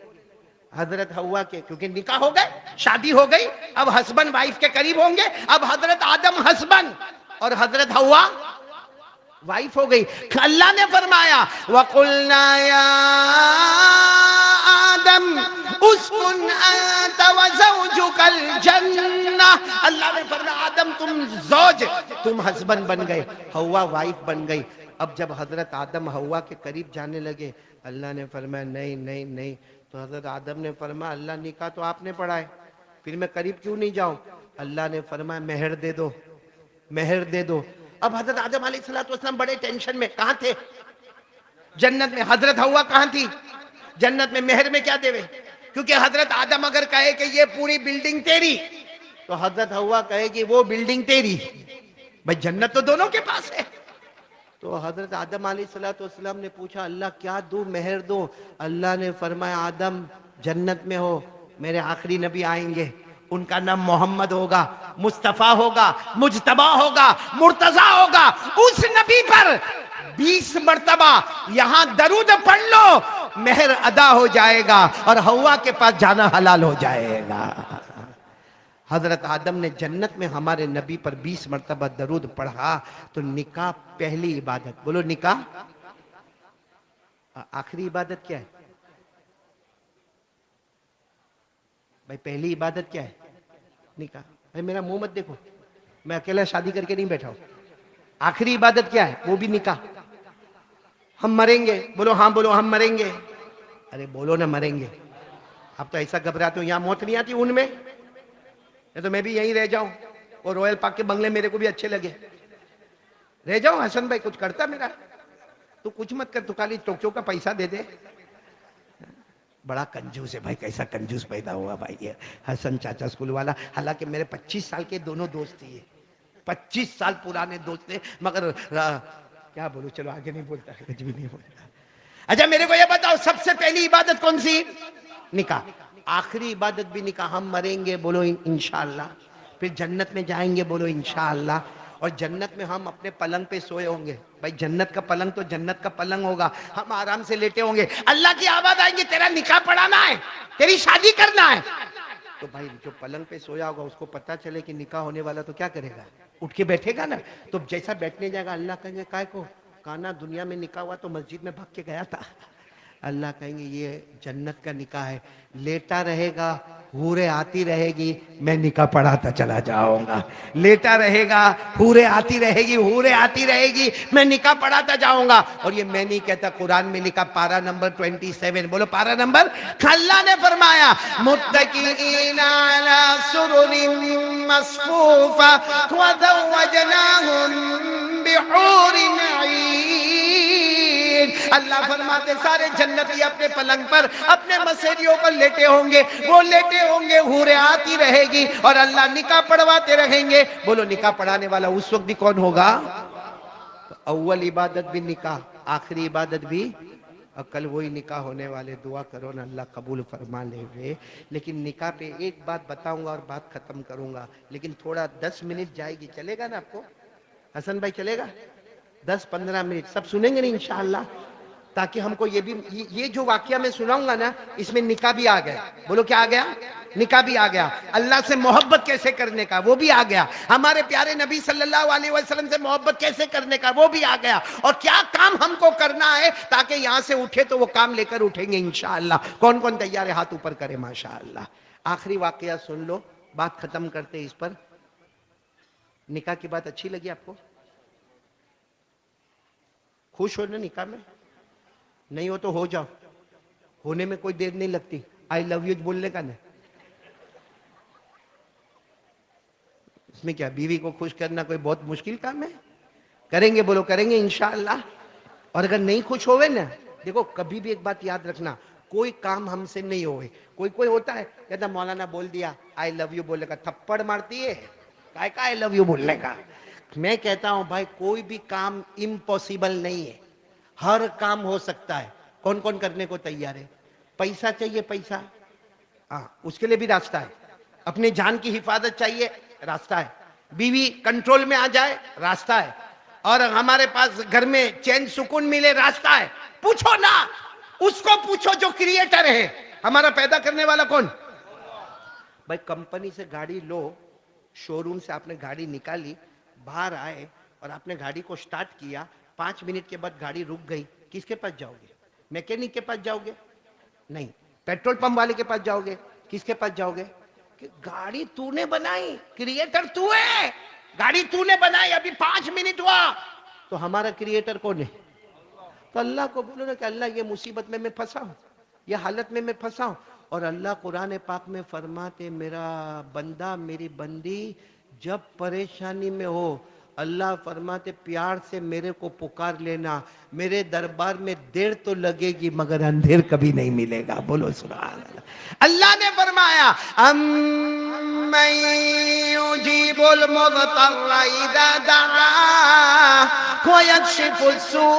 حضرت حوا کے، کیونکہ نکاح ہو گئے، شادی ہو گئی، اب ہسبینڈ وائف کے قریب ہوں گے۔ اب حضرت آدم ہسبینڈ اور حضرت حوا وائف ہو گئی۔ اللہ نے فرمایا وَقُلْنَا يَا آدم اسکن انت وزوجک الجنہ۔ اللہ نے فرمایا آدم تم زوج، تم ہسبینڈ بن گئے، حوا وائف بن گئی۔ اب جب حضرت آدم حوا کے قریب جانے لگے، اللہ نے فرمایا نہیں نہیں نہیں، تو حضرت آدم نے فرمایا اللہ نکاح تو آپ نے پڑھا ہے، پھر میں قریب کیوں نہیں جاؤں؟ اللہ نے فرمایا مہر دے دو، مہر دے دو۔ اب حضرت آدم علیہ السلام بڑے ٹینشن میں، کہاں تھے؟ جنت میں۔ حضرت حوا کہاں تھی؟ جنت میں۔ مہر میں کیا دے وے؟ کیونکہ حضرت آدم اگر کہے کہ یہ پوری بلڈنگ تیری تو حضرت حوا کہے کہ وہ بلڈنگ تیری، بھئی جنت تو دونوں کے پاس ہے۔ تو حضرت آدم علیہ السلام نے پوچھا اللہ کیا دوں، مہر دوں؟ اللہ نے فرمایا آدم جنت میں ہو، میرے آخری نبی آئیں گے، ان کا نام محمد ہوگا، مصطفیٰ ہوگا، مجتبی ہوگا، مرتضیٰ ہوگا. اس نبی پر 20 مرتبہ یہاں درود پڑھ لو، مہر ادا ہو جائے گا اور حوا کے پاس جانا حلال ہو جائے گا. حضرت آدم نے جنت میں ہمارے نبی پر 20 مرتبہ درود پڑھا تو نکاح پہلی عبادت. بولو نکاح آخری عبادت کیا ہے بھائی؟ پہلی عبادت کیا ہے؟ نکاح. بھائی میرا منہ مت دیکھو، میں اکیلا شادی کر کے نہیں بیٹھا ہوں. آخری عبادت کیا ہے؟ وہ بھی نکاح. ہم مریں گے، بولو ہاں، بولو ہم مریں گے. ارے بولو نا مریں گے. اب تو ایسا گھبراتے ہو، یہاں موت نہیں آتی ان میں؟ تو میں بھی یہیں رہ جاؤں، اور رویل پاک کے بنگلے میرے کو بھی اچھے لگے، رہ جاؤں. حسن بھائی کچھ کرتا میرا؟ تو کچھ مت کر، تو خالی ٹوکیو کا پیسہ دے دے. بڑا کنجوس ہے بھائی، کیسا کنجوس پیدا ہوا بھائی یہ حسن چاچا اسکول والا. حالانکہ میرے 25 سال کے دونوں دوست تھے، 25 سال پرانے دوست تھے، مگر کیا بولو، چلو آگے نہیں بولتا، کچھ بھی نہیں بولتا. اچھا میرے کو یہ بتاؤ، سب سے پہلی عبادت کون سی؟ نکاح. آخری عبادت بھی نکاح. ہم مریں گے، بولو انشاءاللہ. پھر جنت میں جائیں گے، بولو انشاءاللہ. اور جنت میں ہم اپنے پلنگ پہ سوئے ہوں گے. بھائی جنت کا پلنگ تو جنت کا پلنگ ہوگا، ہم آرام سے لیٹے ہوں گے. اللہ کی آواز آئیں گے، تیرا نکاح پڑھانا ہے، تیری شادی کرنا ہے. تو بھائی جو پلنگ پہ سویا ہوگا اس کو پتا چلے کہ نکاح ہونے والا، تو کیا کرے گا؟ اٹھ کے بیٹھے گا نا. تو جیسا بیٹھنے جائے گا، اللہ کہیں گے کائے کو کانا دنیا میں نکاح ہوا تو مسجد میں بھاگ کے گیا تھا. اللہ کہیں گے یہ جنت کا نکاح ہے. لیٹا رہے گا، حوریں آتی رہے گی، میں نکاح پڑھاتا چلا جاؤں گا. لیٹا رہے گا، حوریں آتی رہے گی، حوریں آتی رہے گی، میں نکاح پڑھاتا جاؤں گا. اور یہ میں نہیں کہتا، قرآن میں لکھا، پارہ نمبر 27. بولو پارہ نمبر. اللہ نے فرمایا متکئین علی سرر مصفوفہ وزوجناہم بحور عین. اللہ فرماتے سارے جنتی اپنے پلنگ پر اپنے مسیریوں پر لیٹے ہوں گے، وہ لیٹے ہوں گے، حوریں آتی رہے گی اور اللہ نکاح پڑھواتے رہیں گے. بولو نکاح پڑھانے والا اس وقت بھی کون ہوگا؟ تو اول عبادت بھی نکاح، آخری عبادت بھی. اور کل وہی نکاح ہونے والے، دعا کرو نا اللہ قبول فرما لے ہوئے. لیکن نکاح پہ ایک بات بتاؤں گا اور بات ختم کروں گا، لیکن تھوڑا 10 منٹ جائے گی. چلے گا نا آپ کو حسن بھائی؟ چلے گا 10-15 منٹ سب سنیں گے نا انشاءاللہ؟ تاکہ ہم کو یہ جو واقعہ میں سناؤں گا نا، اس میں نکاح بھی آ گیا. بولو کیا آ گیا؟ نکاح بھی آ گیا. اللہ سے محبت کیسے کرنے کا وہ بھی آ گیا. ہمارے پیارے نبی صلی اللہ علیہ وسلم سے محبت کیسے کرنے کا وہ بھی آ گیا. اور کیا کام ہم کو کرنا ہے تاکہ یہاں سے اٹھے تو وہ کام لے کر اٹھیں گے انشاءاللہ. کون کون تیار ہے؟ ہاتھ اوپر کرے ماشاءاللہ. آخری واقعہ سن لو، بات ختم کرتے اس پر. نکاح کی بات اچھی لگی آپ کو؟ خوش ہو نا نکاح میں؟ نہیں ہو تو ہو جاؤ، ہونے میں کوئی دیر نہیں لگتی. آئی لو یو بولنے کا نا. اس میں کیا بیوی کو خوش کرنا کوئی بہت مشکل کام ہے؟ کریں گے، بولو کریں گے انشاءاللہ. اور اگر نہیں خوش ہوئے نا، دیکھو کبھی بھی ایک بات یاد رکھنا، کوئی کام ہم سے نہیں ہوئے. کوئی ہوتا ہے کہتا مولانا بول دیا آئی لو یو بولنے کا، تھپڑ مارتی ہے کائے کا آئی لو یو بولنے کا. میں کہتا ہوں بھائی کوئی بھی کام امپوسیبل نہیں ہے، ہر کام ہو سکتا ہے. کون کون کرنے کو تیار ہے؟ پیسہ چاہیے؟ پیسہ ہاں، اس کے لیے بھی راستہ ہے. اپنے جان کی حفاظت چاہیے، راستہ ہے. بیوی کنٹرول میں آ جائے، راستہ ہے. اور ہمارے پاس گھر میں چین سکون ملے، راستہ ہے. پوچھو نا اس کو، پوچھو جو کریٹر ہے، ہمارا پیدا کرنے والا کون؟ بھائی کمپنی سے گاڑی لو، شو روم سے آپ نے گاڑی نکالی، باہر آئے اور آپ نے گاڑی کو سٹارٹ کیا، 5 منٹ کے بعد گاڑی رک گئی، کس کے پاس جاؤ گے؟ میکینک کے پاس جاؤ گے؟ نہیں. پیٹرول پمپ والے کے پاس جاؤ گے؟ کس کے پاس جاؤ گے؟ کہ گاڑی تو نے بنائی، کریٹر تو ہے، گاڑی تو نے بنائی، ابھی 5 منٹ ہوا. تو ہمارا کریٹر کون ہے؟ تو اللہ کو بولو نا کہ اللہ یہ مصیبت میں پھنسا ہوں، یہ حالت میں پھنسا ہوں. اور اللہ قرآن پاک میں فرماتے میرا بندہ میری بندی جب پریشانی میں ہو، اللہ فرماتے پیار سے میرے کو پکار لینا، میرے دربار میں دیر تو لگے گی مگر اندھیر کبھی نہیں ملے گا. بولو سبحان اللہ. اللہ نے فرمایا امن یجیب المضطر اذا دعا ویکشف السوء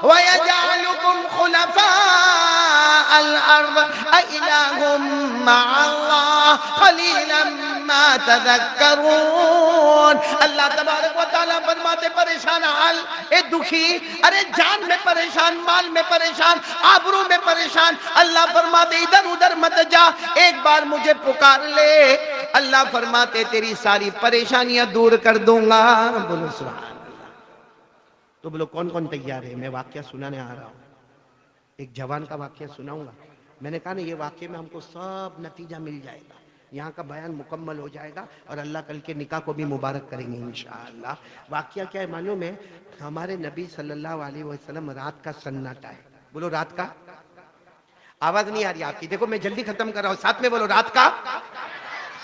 ویجعلکم خلفاء الارض اإلہ مع اللہ قلیلا ما تذکرون۔ اللہ تبارک و تعالیٰ فرماتے پریشان حال، اے دکھی، ارے جان میں پریشان، مال میں پریشان، آبرو میں پریشان، اللہ فرماتے ادھر ادھر مت جا، ایک بار مجھے پکار لے، اللہ فرماتے تیری ساری پریشانیاں دور کر دوں گا۔ بولو سبحان اللہ۔ تو بولو کون کون تیار ہے؟ میں واقعہ سنانے آ رہا ہوں، ایک جوان کا واقعہ سناؤں گا۔ میں نے کہا نا یہ واقعے میں ہم کو سب نتیجہ مل جائے گا، یہاں کا بیان مکمل ہو جائے گا، اور اللہ کل کے نکاح کو بھی مبارک کریں گے انشاءاللہ۔ واقعہ کیا ہے معلوم ہے؟ ہمارے نبی صلی اللہ علیہ وسلم، رات کا سناٹا ہے، بولو رات کا، آواز نہیں آ رہی آپ کی، دیکھو میں جلدی ختم کر رہا ہوں، ساتھ میں بولو رات کا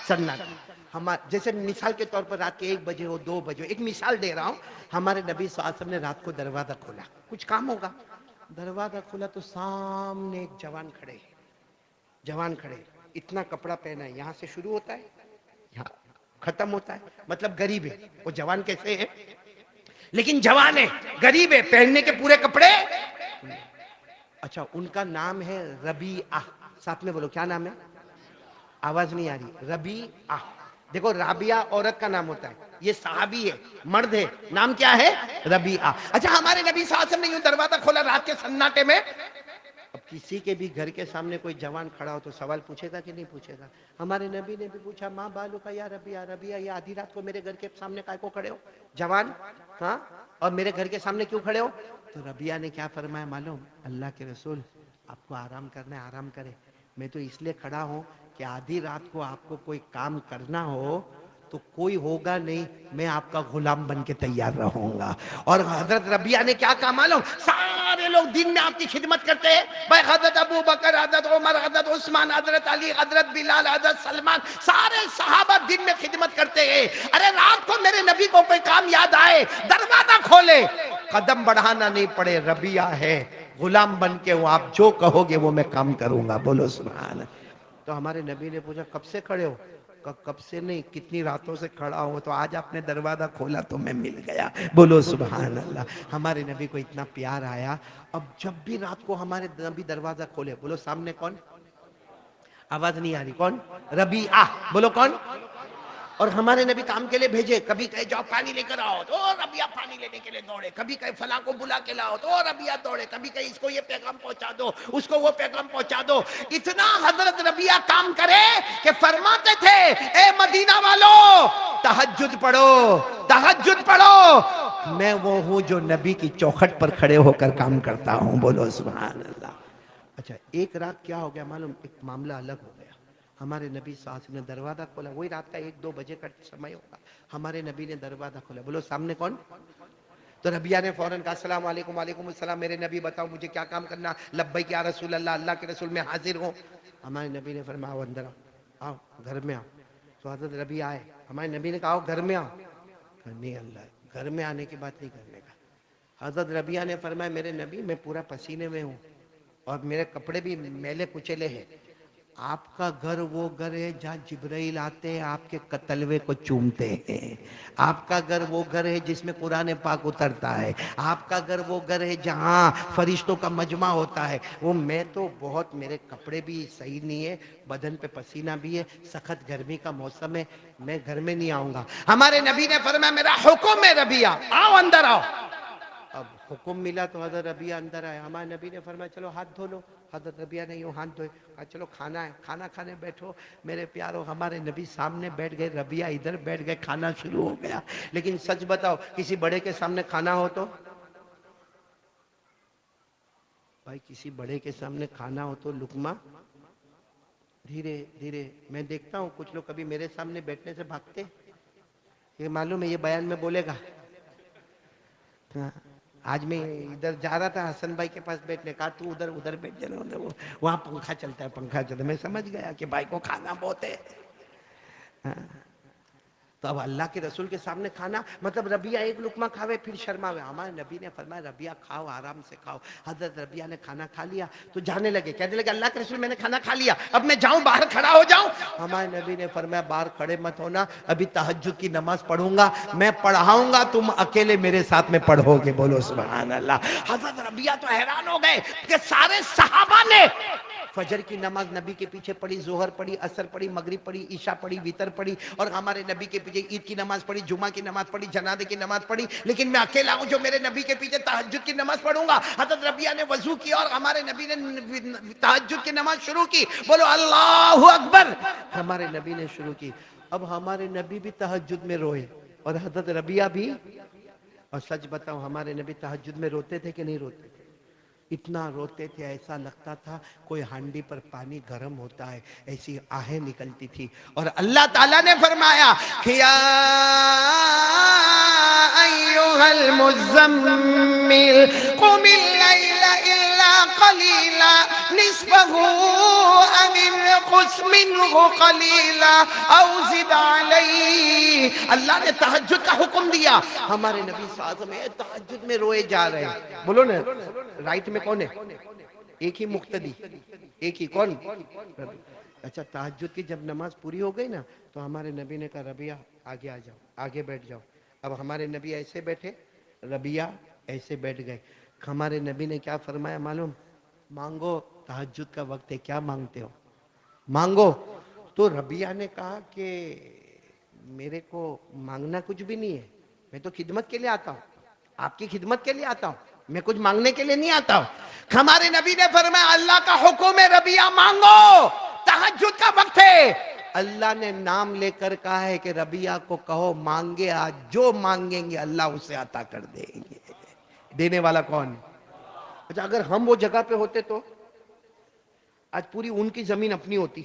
سناٹا۔ جیسے مثال کے طور پر رات کے 1 بجے ہو، 2 بجے ہو، ایک مثال دے رہا ہوں، ہمارے نبی صلی اللہ علیہ وسلم نے رات کو دروازہ کھولا، کچھ کام ہوگا، دروازہ کھولا تو سامنے ایک جوان کھڑے، جوان کھڑے، اتنا کپڑا پہنا ہے، یہاں سے شروع ہوتا ہے یہاں ختم ہوتا ہے، مطلب غریب ہے وہ جوان، کیسے ہے لیکن جوان ہے، غریب ہے، پہننے کے پورے کپڑے۔ اچھا، ان کا نام ہے ربیعہ، ساتھ میں بولو کیا نام ہے؟ آواز نہیں آ رہی، ربیعہ۔ دیکھو رابعہ عورت کا نام ہوتا ہے، یہ صحابی ہے، مرد ہے، نام کیا ہے؟ ربیعہ۔ اچھا، ہمارے نبی صلی اللہ علیہ وسلم نے یوں دروازہ کھولا رات کے سناٹے میں، اب کسی کے بھی گھر کے سامنے کوئی جوان کھڑا ہو تو سوال پوچھے گا کہ نہیں پوچھے گا؟ ہمارے نبی نے بھی پوچھا، ماں بالو کا یا ربیعہ، ربیعہ یہ آدھی رات کو میرے گھر کے سامنے کائے کو کھڑے ہو جوان، ہاں، اور میرے گھر کے سامنے کیوں کھڑے ہو؟ تو ربیعہ نے کیا فرمایا معلوم؟ اللہ کے رسول، آپ کو آرام کرنا ہے آرام کرے، میں تو اس لیے کھڑا ہوں کہ آدھی رات کو آپ کو کوئی کام کرنا ہو تو کوئی ہوگا نہیں، میں آپ کا غلام بن کے تیار رہوں گا۔ اور حضرت ربیعہ نے کیا کہا معلوم؟ سارے لوگ دین میں آپ کی خدمت کرتے ہیں بھائی، حضرت ابو بکر، حضرت عمر، حضرت عثمان، حضرت علی، حضرت بلال، حضرت سلمان، سارے صحابہ دین میں خدمت کرتے ہیں، ارے رات کو میرے نبی کو کوئی کام یاد آئے، دروازہ کھولے، قدم بڑھانا نہیں پڑے، ربیعہ ہے، غلام بن کے وہ آپ جو کہو گے وہ میں کام کروں گا، بولو سبحان اللہ۔ تو ہمارے نبی نے پوچھا کب سے کھڑے ہو؟ کب سے نہیں، کتنی راتوں سے کھڑا ہو، تو آج آپ نے دروازہ کھولا تو میں مل گیا، بولو سبحان اللہ۔ ہمارے نبی کو اتنا پیار آیا، اب جب بھی رات کو ہمارے نبی دروازہ کھولے، بولو سامنے کون؟ آواز نہیں آ رہی، کون؟ ربیعہ، بولو کون؟ اور ہمارے نبی کام کے لیے بھیجے، کبھی کہے جاؤ پانی لے کر آؤ تو ربیعہ پانی لینے کے لیے دوڑے، کبھی کہے فلاں کو بلا کے لاؤ تو ربیعہ دوڑے، کبھی کہے اس کو یہ پیغام پہنچا دو، اس کو وہ پیغام پہنچا دو، اتنا حضرت ربیعہ کام کرے کہ فرماتے تھے اے مدینہ والو تہجد پڑھو، تہجد پڑھو، میں وہ ہوں جو نبی کی چوکھٹ پر کھڑے ہو کر کام کرتا ہوں، بولو سبحان اللہ۔ اچھا، ایک رات کیا ہو گیا معلوم؟ ایک معاملہ الگ ہو گیا، ہمارے نبی صلی اللہ علیہ وسلم نے دروازہ کھولا، وہی رات کا 1-2 بجے کا سمے ہوگا، ہمارے نبی نے دروازہ کھولا، بولو سامنے کون؟ تو ربیعہ نے فوراً کہا السلام علیکم، وعلیکم السلام، میرے نبی بتاؤ مجھے کیا کام کرنا؟ لبیک یا رسول اللہ، اللہ کے رسول میں حاضر ہوں۔ ہمارے نبی نے فرمایا اندر آؤ، آؤ گھر میں آؤ۔ تو حضرت ربیعہ آئے، ہمارے نبی نے کہا آؤ گھر میں آؤ، نہیں اللہ گھر میں آنے کی بات نہیں کرنے کا۔ حضرت ربیعہ نے فرمایا میرے نبی میں پورا پسینے میں ہوں اور میرے کپڑے بھی میلے کچلے ہیں، آپ کا گھر وہ گھر ہے جہاں جبرائیل آتے ہیں آپ کے کتلوے کو چومتے ہیں، آپ کا گھر وہ گھر ہے جس میں قرآن پاک اترتا ہے، آپ کا گھر وہ گھر ہے جہاں فرشتوں کا مجمع ہوتا ہے، وہ میں تو بہت، میرے کپڑے بھی صحیح نہیں ہے، بدن پہ پسینہ بھی ہے، سخت گرمی کا موسم ہے، میں گھر میں نہیں آؤں گا۔ ہمارے نبی نے فرمایا میرا حکم ہے ربیعہ آؤ اندر آؤ۔ اب حکم ملا تو حضرت ربیعہ اندر آئے، ہمارے نبی نے فرمایا چلو ہاتھ دھو لو، حضرت ربیعہ نے یوں ہاتھ دھوئے، کہا چلو کھانا ہے، کھانا کھانے بیٹھو، میرے پیارو ہمارے نبی سامنے بیٹھ گئے، ربیعہ ادھر بیٹھ گئے، کھانا شروع ہو گیا۔ لیکن سچ بتاؤ کسی بڑے کے سامنے کھانا ہو تو، بھائی کسی بڑے کے سامنے کھانا ہو تو لقمہ دھیرے دھیرے، میں دیکھتا ہوں کچھ لوگ کبھی میرے سامنے بیٹھنے سے بھاگتے، یہ معلوم ہے یہ بیان میں بولے گا۔ آج میں ادھر جا رہا تھا حسن بھائی کے پاس بیٹھنے، کہا تو ادھر بیٹھ جانا، وہاں پنکھا چلتا ہے، پنکھا چلتا ہے، میں سمجھ گیا کہ بھائی کو کھانا بہت ہے۔ تو اب اللہ کے رسول کے سامنے کھانا، مطلب ربیعہ ایک لقمہ کھاوے پھر شرماوے، ہمارے نبی نے فرمایا ربیعہ کھاؤ آرام سے کھاؤ۔ حضرت ربیعہ نے کھانا کھا لیا تو جانے لگے، کہنے لگے اللہ کے رسول میں نے کھانا کھا لیا، اب میں جاؤں باہر کھڑا ہو جاؤں؟ ہمارے نبی نے فرمایا باہر کھڑے مت ہونا، ابھی تہجد کی نماز پڑھوں گا، میں پڑھاؤں گا، تم اکیلے میرے ساتھ میں پڑھو گے، بولو سبحان اللہ۔ حضرت ربیعہ تو حیران ہو گئے کہ سارے صحابہ نے فجر کی نماز نبی کے پیچھے پڑھی، ظہر پڑھی، عصر پڑھی، مغرب پڑھی، عشاء پڑھی، وتر پڑھی، اور ہمارے نبی کے پیچھے عید کی نماز پڑھی، جمعہ کی نماز پڑھی، جنازے کی نماز پڑھی، لیکن میں اکیلا ہوں جو میرے نبی کے پیچھے تہجد کی نماز پڑھوں گا۔ حضرت ربیہ نے وضو کیا اور ہمارے نبی نے تہجد کی نماز شروع کی، بولو اللہ اکبر، ہمارے نبی نے شروع کی۔ اب ہمارے نبی بھی تہجد میں روئے اور حضرت ربیہ بھی، اور سچ بتاؤ ہمارے نبی تہجد میں روتے تھے کہ نہیں روتے تھے؟ اتنا روتے تھے ایسا لگتا تھا کوئی ہانڈی پر پانی گرم ہوتا ہے، ایسی آہیں نکلتی تھی۔ اور اللہ تعالیٰ نے فرمایا یا ایھا المزمل قم اللیل الا قلیلا نصفہ او انقص منہ قلیلا او زد علیہ۔ اللہ نے تہجد کا حکم دیا، ہمارے نبی صلی اللہ علیہ وسلم تہجد میں روئے جا رہے ہیں۔ بولو نا رائٹ میں کون ہے؟ ایک ہی مقتدی، ایک ہی کون؟ اچھا تہجد کی جب نماز پوری ہو گئی نا تو ہمارے نبی نے کہا ربیہ آگے آ جاؤ، آگے بیٹھ جاؤ۔ اب ہمارے نبی ایسے بیٹھے، ربیہ ایسے بیٹھ گئے۔ ہمارے نبی نے کیا فرمایا معلوم؟ مانگو، تہجد کا وقت ہے، کیا مانگتے ہو مانگو۔ تو ربیہ نے کہا کہ میرے کو مانگنا کچھ بھی نہیں ہے، میں تو خدمت کے لیے آتا ہوں، آپ کی خدمت کے لیے آتا ہوں، میں کچھ مانگنے کے لیے نہیں آتا ہوں۔ ہمارے نبی نے فرمایا اللہ کا حکم ہے ربیہ مانگو، تہجد کا وقت ہے۔ اللہ نے نام لے کر کہا ہے کہ ربیہ کو کہو مانگے، آج جو مانگیں گے اللہ اسے عطا کر دیں گے۔ دینے والا کون؟ اچھا اگر ہم وہ جگہ پہ ہوتے تو آج پوری ان کی زمین اپنی ہوتی،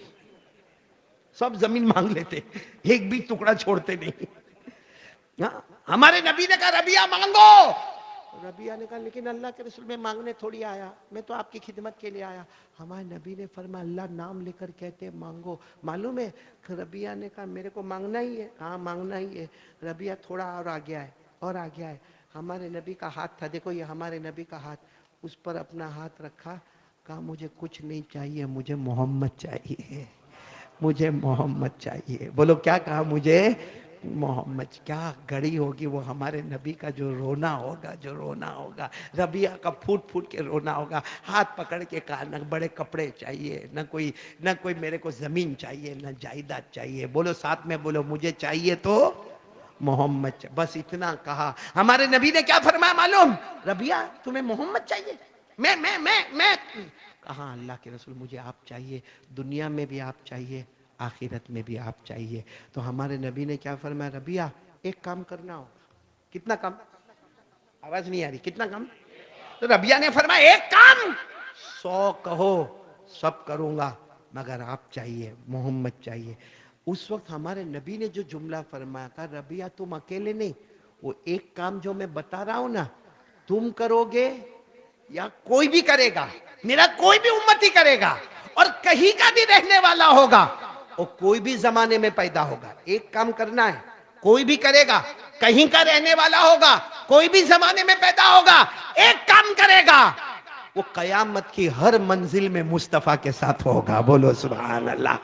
سب زمین مانگ لیتے، ایک بھی ٹکڑا چھوڑتے نہیں۔ ہمارے نبی نے کہا ربیہ مانگو، ربیہ نے کہا لیکن اللہ کے رسول میں مانگنے تھوڑی آیا، میں تو آپ کی خدمت کے لیے آیا۔ ہمارے نبی نے فرمایا اللہ نام لے کر کہتے مانگو۔ معلوم ہے ربیہ نے کہا میرے کو مانگنا ہی ہے، ہاں مانگنا ہی ہے۔ ربیہ تھوڑا اور آگے آئے اور آگے آئے، ہمارے نبی کا ہاتھ تھا، دیکھو یہ ہمارے نبی کا ہاتھ، اس پر اپنا ہاتھ رکھا، کہا مجھے کچھ نہیں چاہیے، مجھے محمد چاہیے، مجھے محمد چاہیے۔ بولو کیا کہا؟ مجھے محمد۔ کیا گھڑی ہوگی وہ ہمارے نبی کا جو رونا ہوگا، جو رونا ہوگا، ربیہ کا پھوٹ پھوٹ کے رونا ہوگا، ہاتھ پکڑ کے کہا نہ بڑے کپڑے چاہیے، نہ کوئی میرے کو زمین چاہیے، نہ جائیداد چاہیے، بولو ساتھ میں بولو مجھے چاہیے تو محمد چاہیے۔ بس اتنا کہا، ہمارے نبی نے کیا فرمایا معلوم؟ ربیہ تمہیں محمد چاہیے؟ میں کہاں اللہ کے رسول مجھے آپ چاہیے، دنیا میں بھی آپ چاہیے، آخرت میں بھی آپ چاہیے۔ تو ہمارے نبی نے کیا فرمایا ربیہ ایک کام کرنا ہوگا۔ کتنا کام؟ آواز نہیں آ رہی، کتنا کام؟ تو ربیہ نے فرمایا ایک کام 100 کہو سب کروں گا مگر آپ چاہیے، محمد چاہیے۔ اس وقت ہمارے نبی نے جو جملہ فرمایا تھا ربیہ تم اکیلے نہیں، وہ ایک کام جو میں بتا رہا ہوں نا تم کرو گے یا کوئی بھی کرے گا، میرا کوئی بھی امتی کرے گا اور کہیں کا بھی رہنے والا ہوگا اور کوئی بھی زمانے میں پیدا ہوگا، ایک کام کرنا ہے، کوئی بھی کرے گا، کہیں کا رہنے والا ہوگا، کوئی بھی زمانے میں پیدا ہوگا، ایک کام کرے گا، وہ قیامت کی ہر منزل میں مصطفیٰ کے ساتھ ہوگا۔ بولو سبحان اللہ۔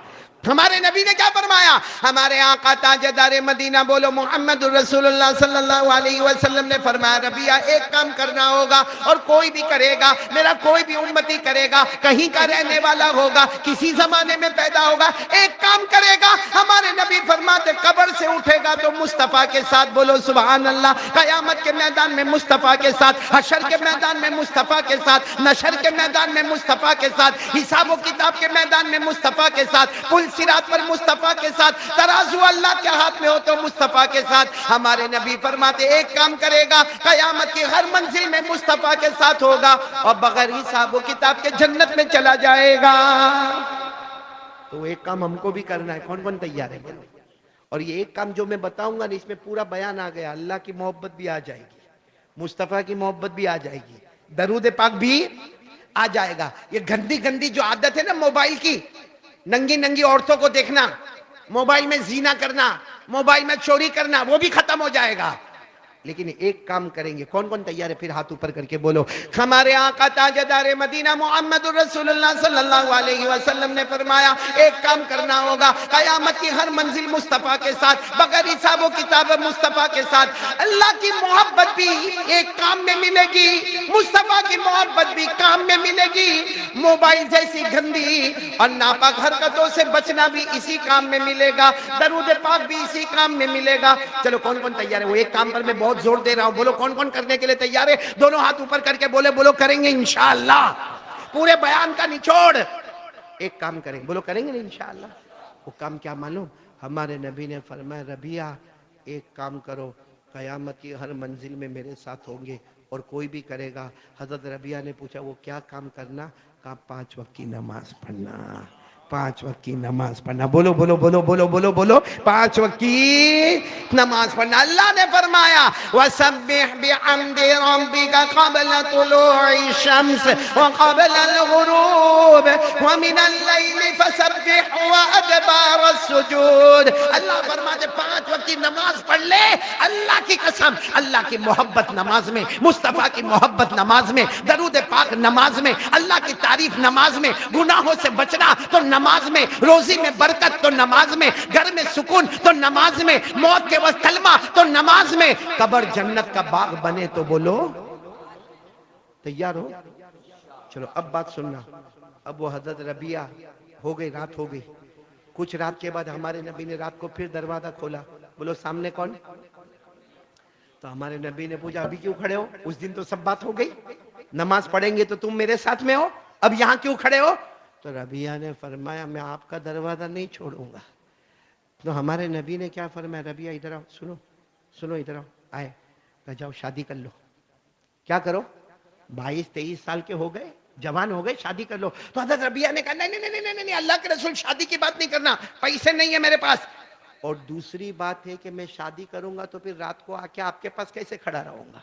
ہمارے نبی نے کیا فرمایا؟ ہمارے آقا تاجدار مدینہ بولو محمد الرسول اللہ صلی اللہ علیہ وسلم نے فرمایا ربیہ ایک کام کرنا ہوگا اور کوئی بھی کرے گا، میرا کوئی بھی امتی کرے گا، کہیں کا رہنے والا ہوگا، کسی زمانے میں پیدا ہوگا، ایک کام کرے گا۔ ہمارے نبی فرماتے قبر سے اٹھے گا تو مصطفیٰ کے ساتھ، بولو سبحان اللہ، قیامت کے میدان میں مصطفیٰ کے ساتھ، حشر کے میدان میں مصطفیٰ کے ساتھ، نشر کے میدان میں مصطفیٰ کے ساتھ، حساب و کتاب کے میدان میں مصطفیٰ کے ساتھ، پل صراط پر مصطفیٰ کے ساتھ، ترازو اللہ کے ہاتھ میں ہو تو مصطفیٰ کے ساتھ۔ ہمارے نبی فرماتے ایک کام کرے گا قیامت کی ہر منزل میں مصطفیٰ کے ساتھ ہوگا اور بغیر حساب و کتاب کے جنت میں چلا جائے گا۔ تو ایک کام ہم کو بھی کرنا ہے، کون کون تیار ہے؟ اور یہ ایک کام جو میں بتاؤں گا نا اس میں پورا بیان آ گیا، اللہ کی محبت بھی آ جائے گی، مصطفیٰ کی محبت بھی آ جائے گی، درود پاک بھی آ جائے گا۔ یہ گندی گندی جو عادت ہے نا موبائل کی، ننگی ننگی عورتوں کو دیکھنا، موبائل میں زنا کرنا، موبائل میں چوری کرنا، وہ بھی ختم ہو جائے گا۔ لیکن ایک کام کریں گے. کون کون تیار ہے؟ پھر ہاتھ اوپر کر کے بولو. ہمارے آقا تاجدار مدینہ محمد الرسول اللہ صلی اللہ علیہ وسلم نے فرمایا ایک کام کرنا ہوگا. قیامت کی ہر منزل مصطفیٰ کے ساتھ، بغیر حساب و کتاب مصطفیٰ کے ساتھ. اللہ کی محبت بھی ایک کام میں ملے گی، مصطفیٰ کی محبت بھی کام میں ملے گی. موبائل جیسی گندی اور ناپاک حرکتوں سے بچنا بھی اسی کام میں ملے گا. درود پاک بھی اسی کام میں ملے گا. چلو کون کون تیار ہے؟ وہ ایک کام پر میں بہت زور دے رہا ہوں. بولو کون کون کرنے کے لیے تیار ہے؟ دونوں ہاتھ اوپر کر کے بولے. بولو کریں گے انشاءاللہ. پورے بیان کا نچوڑ ایک کام کریں گے. بولو کریں گے نا انشاءاللہ. وہ کام کیا معلوم؟ ہمارے نبی نے فرمایا ربیہ ایک کام کرو، قیامت کی ہر منزل میں میرے ساتھ ہوں گے اور کوئی بھی کرے گا. حضرت ربیہ نے پوچھا وہ کیا کام کرنا؟ کہا 5 وقت کی نماز پڑھنا. 5 وقت کی نماز پڑھنا. بولو بولو بولو بولو بولو بولو. 5 وقت کی نماز پڑھنا. اللہ نے فرمایا وَسَبِّحْ بِحَمْدِ رَبِّكَ قَبْلَ طُلُوعِ الشَّمْسِ وَقَبْلَ الْغُرُوبِ وَمِنَ اللَّيْلِ فَسَبِّحْ وَأَدْبَارَ السُّجُودِ. اللہ فرماتے 5 وقت کی نماز پڑھ لے. اللہ کی قسم، اللہ کی محبت نماز میں، مصطفیٰ کی محبت نماز میں، درود پاک نماز میں، اللہ کی تعریف نماز میں، گناہوں سے بچنا تو نماز میں، روزی میں برکت تو نماز میں، گھر میں سکون تو نماز میں، موت کے وقت کلمہ تو نماز میں، قبر جنت کا باغ بنے تو بولو تیار ہو. چلو اب بات سننا. اب وہ حضرت ربیہ ہو گئی، رات ہو گئی. کچھ رات کے بعد ہمارے نبی نے رات کو پھر دروازہ کھولا. بولو سامنے کون؟ تو ہمارے نبی نے پوچھا ابھی کیوں کھڑے ہو؟ اس دن تو سب بات ہو گئی، نماز پڑھیں گے تو تم میرے ساتھ میں ہو، اب یہاں کیوں کھڑے ہو؟ تو ربیہ نے فرمایا میں آپ کا دروازہ نہیں چھوڑوں گا. تو ہمارے نبی نے کیا فرمایا؟ ربیہ ادھر آؤ، سنو سنو ادھر آؤ. آئے کہ جاؤ شادی کر لو. کیا کرو؟ 22-23 سال کے ہو گئے، جوان ہو گئے، شادی کر لو. تو حضرت ربیہ نے کہا نہیں نہیں نہیں نہیں نہیں، اللہ کے رسول شادی کی بات نہیں کرنا، پیسے نہیں ہے میرے پاس. اور دوسری بات ہے کہ میں شادی کروں گا تو پھر رات کو آ کے آپ کے پاس کیسے کھڑا رہوں گا؟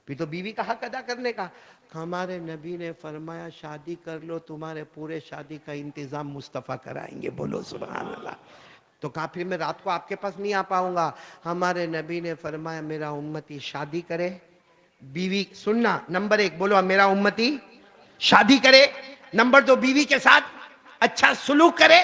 پھر تو بیوی کا حق ادا کرنے کا. ہمارے نبی نے فرمایا شادی کر لو، تمہارے پورے شادی کا انتظام مصطفیٰ کرائیں گے. بولو سبحان اللہ. تو کہا پھر میں رات کو آپ کے پاس نہیں آ پاؤں گا. ہمارے نبی نے فرمایا میرا امتی شادی کرے، بیوی سننا نمبر 1 بولو میرا امتی شادی کرے، نمبر 2 بیوی کے ساتھ اچھا سلوک کرے،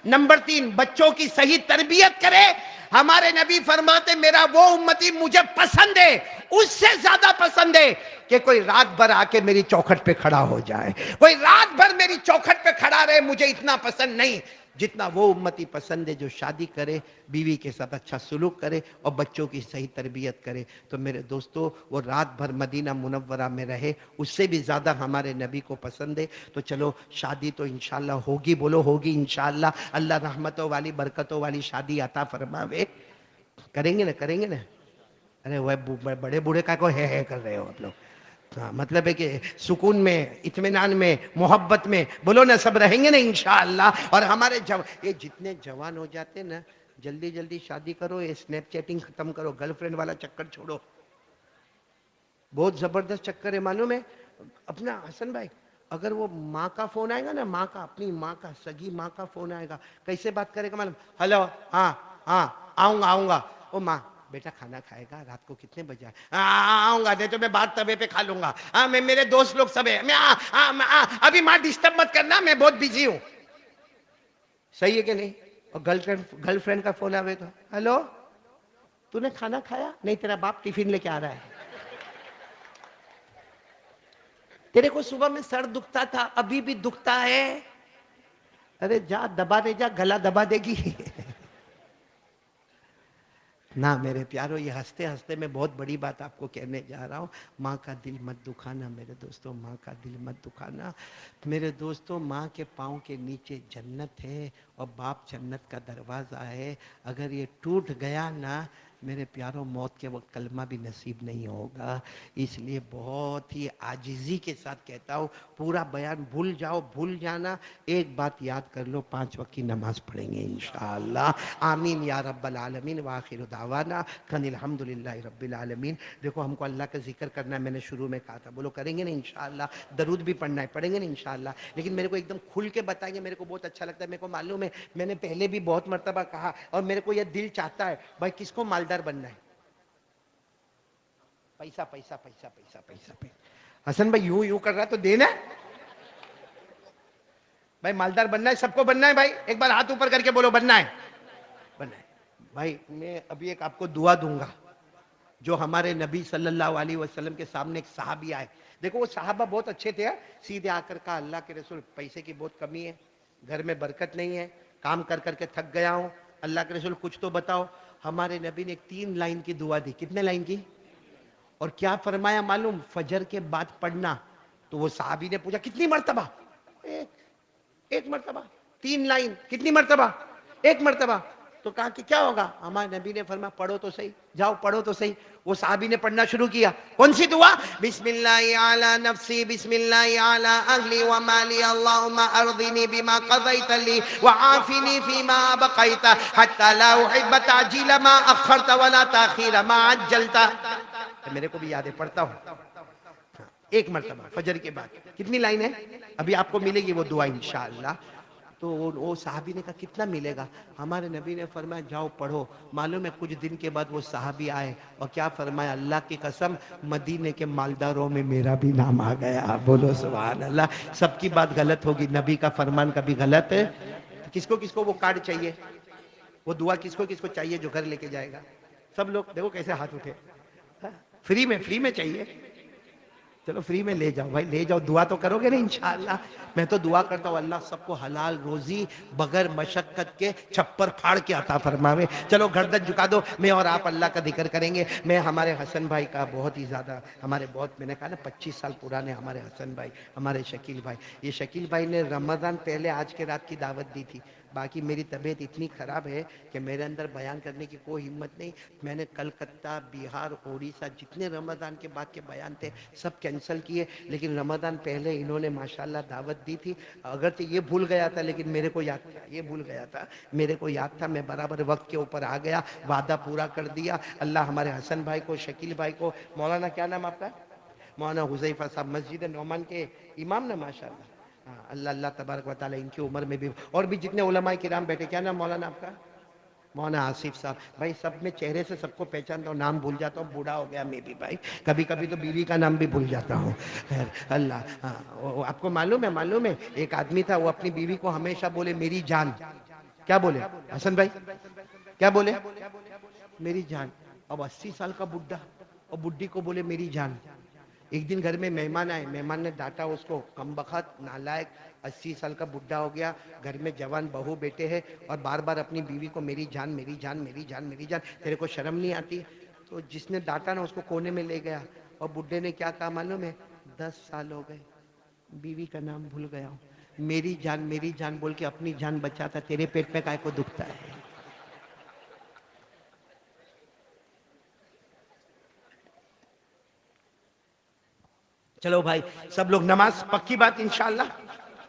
نمبر 3 بچوں کی صحیح تربیت کرے. ہمارے نبی فرماتے میرا وہ امتی مجھے پسند ہے، اس سے زیادہ پسند ہے کہ کوئی رات بھر آ کے میری چوکھٹ پہ کھڑا ہو جائے، کوئی رات بھر میری چوکھٹ پہ کھڑا رہے. مجھے اتنا پسند نہیں جتنا وہ امتی پسند ہے جو شادی کرے، بیوی کے ساتھ اچھا سلوک کرے اور بچوں کی صحیح تربیت کرے. تو میرے دوستو وہ رات بھر مدینہ منورہ میں رہے، اس سے بھی زیادہ ہمارے نبی کو پسند ہے. تو چلو شادی تو انشاءاللہ ہوگی. بولو ہوگی انشاءاللہ. اللہ رحمتوں والی برکتوں والی شادی عطا فرماوے. کریں گے نا؟ کریں گے نا؟ ارے وہ بڑے بوڑھے کا کو ہے کر رہے ہو آپ لوگ. مطلب ہے کہ سکون میں، اطمینان میں، محبت میں بولو نا سب رہیں گے نا انشاءاللہ. اور ہمارے یہ جتنے جوان ہو جاتے نا جلدی جلدی شادی کرو، یہ سنیپ چیٹنگ ختم کرو، گرل فرینڈ والا چکر چھوڑو. بہت زبردست چکر ہے معلوم ہے. اپنا حسن بھائی اگر وہ ماں کا فون آئے گا نا، ماں کا، اپنی ماں کا، سگی ماں کا فون آئے گا، کیسے بات کرے گا معلوم؟ ہلو، ہاں ہاں آؤں گا آؤں گا. او ماں بیٹا کھانا کھائے گا؟ رات کو کتنے بجے آؤں گا؟ نہیں تو میں بات توے پہ کھا لوں گا. میں میرے دوست لوگ سب ہے، میں ابھی ماں ڈسٹرب مت کرنا، میں بہت بزی ہوں. صحیح ہے کہ نہیں؟ اور گرل فرینڈ کا فون آئے تو ہلو تو نے کھانا کھایا؟ نہیں تیرا باپ ٹفن لے کے آ رہا ہے. تیرے کو صبح میں سر دکھتا تھا، ابھی بھی دکھتا ہے. ارے جا دبا دے، جا گلا دبا دے گی. نہ میرے پیارو، یہ ہنستے ہنستے میں بہت بڑی بات آپ کو کہنے جا رہا ہوں. ماں کا دل مت دکھانا میرے دوستوں، ماں کا دل مت دکھانا میرے دوستوں. ماں کے پاؤں کے نیچے جنت ہے اور باپ جنت کا دروازہ ہے. اگر یہ ٹوٹ گیا نا میرے پیاروں، موت کے وقت کلمہ بھی نصیب نہیں ہوگا. اس لیے بہت ہی عاجزی کے ساتھ کہتا ہوں، پورا بیان بھول جاؤ، بھول جانا، ایک بات یاد کر لو، 5 وقت کی نماز پڑھیں گے انشاءاللہ. آمین یا رب العالمین. وآخر دعوانا کن الحمدللہ رب العالمین. دیکھو ہم کو اللہ کا ذکر کرنا ہے، میں نے شروع میں کہا تھا. بولو کریں گے نا انشاءاللہ. درود بھی پڑھنا ہے، پڑھیں گے نا انشاءاللہ. لیکن میرے کو ایک دم کھل کے بتائیں گے، میرے کو بہت اچھا لگتا ہے. میرے کو معلوم ہے، میں نے پہلے بھی بہت مرتبہ کہا اور میرے کو یہ دل چاہتا ہے. بھائی کس کو مالدار بننا ہے؟ پیسہ پیسہ پیسہ پیسہ پیسہ پیسہ حسن بھائی یوں یوں کر رہا تو دینا ہے بھائی، مالدار بننا ہے، سب کو بننا ہے بھائی، ایک بار ہاتھ اوپر کر کے بولو بننا ہے، بننا ہے بھائی۔ میں ابھی ایک آپ کو دعا دوں گا جو ہمارے نبی صلی اللہ علیہ وسلم کے سامنے ایک صحابی آئے، دیکھو وہ صحابہ بہت اچھے تھے، سیدھے آ کر کہا اللہ کے رسول پیسے کی بہت کمی ہے، گھر میں برکت نہیں ہے، کام کر کر کے تھک گیا ہوں، اللہ کے رسول کچھ تو بتاؤ۔ ہمارے نبی نے ایک 3 لائن کی دعا دی، کتنے لائن کی؟ اور کیا فرمایا معلوم؟ فجر کے بعد پڑھنا۔ تو وہ صحابی نے پوچھا کتنی مرتبہ؟ ایک ایک مرتبہ، 3 لائن، کتنی مرتبہ؟ ایک مرتبہ۔ تو کہا کہ کیا ہوگا؟ ہمارے نبی نے فرمایا پڑھو تو صحیح، جاؤ پڑھو تو صحیح۔ وہ صحابی نے پڑھنا شروع کیا، کون سی دعا؟ بسم اللہ علی نفسی، بسم اللہ علی اہلی ومالی، اللہم ارضنی بما قضیت لی وعافنی فیما بقیت حتی لا احب تعجیل ما اخرت ولا تاخیر ما عجلت۔ میرے کو بھی یاد ہے، پڑھتا ہوں ایک مرتبہ فجر کے بعد۔ کتنی لائن ہے؟ ابھی آپ کو ملے گی وہ دعا انشاءاللہ۔ تو وہ صحابی نے کہا کتنا ملے گا؟ ہمارے نبی نے فرمایا جاؤ پڑھو۔ معلوم ہے کچھ دن کے بعد وہ صحابی آئے اور کیا فرمایا؟ اللہ کی قسم مدینے کے مالداروں میں میرا بھی نام آ گیا، بولو سبحان اللہ۔ سب کی بات غلط ہوگی، نبی کا فرمان کبھی غلط ہے؟ کس کو وہ کارڈ چاہیے، وہ دعا کس کو چاہیے جو گھر لے کے جائے گا؟ سب لوگ دیکھو کیسے ہاتھ اٹھے، فری میں چاہیے؟ چلو فری میں لے جاؤ بھائی، لے جاؤ، دعا تو کرو گے نا انشاءاللہ۔ میں تو دعا کرتا ہوں اللہ سب کو حلال روزی بغیر مشقت کے چھپر پھاڑ کے عطا فرماوے۔ چلو گردن جھکا دو، میں اور آپ اللہ کا ذکر کریں گے۔ میں ہمارے حسن بھائی کا بہت ہی زیادہ، میں نے کہا نا 25 سال پرانے ہمارے حسن بھائی، ہمارے شکیل بھائی۔ یہ شکیل بھائی نے رمضان پہلے آج کے رات کی دعوت دی تھی، باقی میری طبیعت اتنی خراب ہے کہ میرے اندر بیان کرنے کی کوئی ہمت نہیں۔ میں نے کلکتہ، بہار، اڑیسہ جتنے رمضان کے بعد کے بیان تھے سب کینسل کیے، لیکن رمضان پہلے انہوں نے ماشاءاللہ دعوت دی تھی۔ اگرچہ یہ بھول گیا تھا لیکن میرے کو یاد تھا، یہ بھول گیا تھا، میرے کو یاد تھا، میں برابر وقت کے اوپر آ گیا، وعدہ پورا کر دیا۔ اللہ ہمارے حسن بھائی کو، شکیل بھائی کو، مولانا کیا نام آپ کا؟ مولانا حذیفہ صاحب مسجد نعمان کے امام نا ماشاءاللہ۔ ہاں، اللہ اللہ تبارک و تعالی ان کی عمر میں بھی، اور بھی جتنے علماء کرام بیٹھے، کیا نام مولانا آپ کا؟ مولانا آصف صاحب۔ بھائی سب میں چہرے سے سب کو پہچانتا ہوں، نام بھول جاتا ہوں، بوڑھا ہو گیا میں بھی بھائی، کبھی کبھی تو بیوی کا نام بھی بھول جاتا ہوں۔ خیر اللہ، ہاں آپ کو معلوم ہے ایک آدمی تھا، وہ اپنی بیوی کو ہمیشہ بولے میری جان۔ کیا بولے حسن بھائی؟ کیا بولے؟ میری جان۔ اب 80 سال کا بڈھا اور بڈھی کو بولے میری جان۔ ایک دن گھر میں مہمان آئے، مہمان نے ڈانٹا اس کو، کم بخت، نالائق، 80 سال کا بڈھا ہو گیا، گھر میں جوان بہو بیٹے ہیں اور بار بار اپنی بیوی کو میری جان میری جان میری جان میری جان، تیرے کو شرم نہیں آتی؟ تو جس نے ڈانٹا نا اس کو کونے میں لے گیا اور بڈھے نے کیا کہا معلوم ہے؟ 10 سال ہو گئے بیوی کا نام بھول گیا ہوں، میری جان بول کے اپنی جان بچاتا، تیرے پیٹ میں کائے کو دکھتا ہے؟ چلو بھائی سب لوگ نماز پکی بات انشاءاللہ۔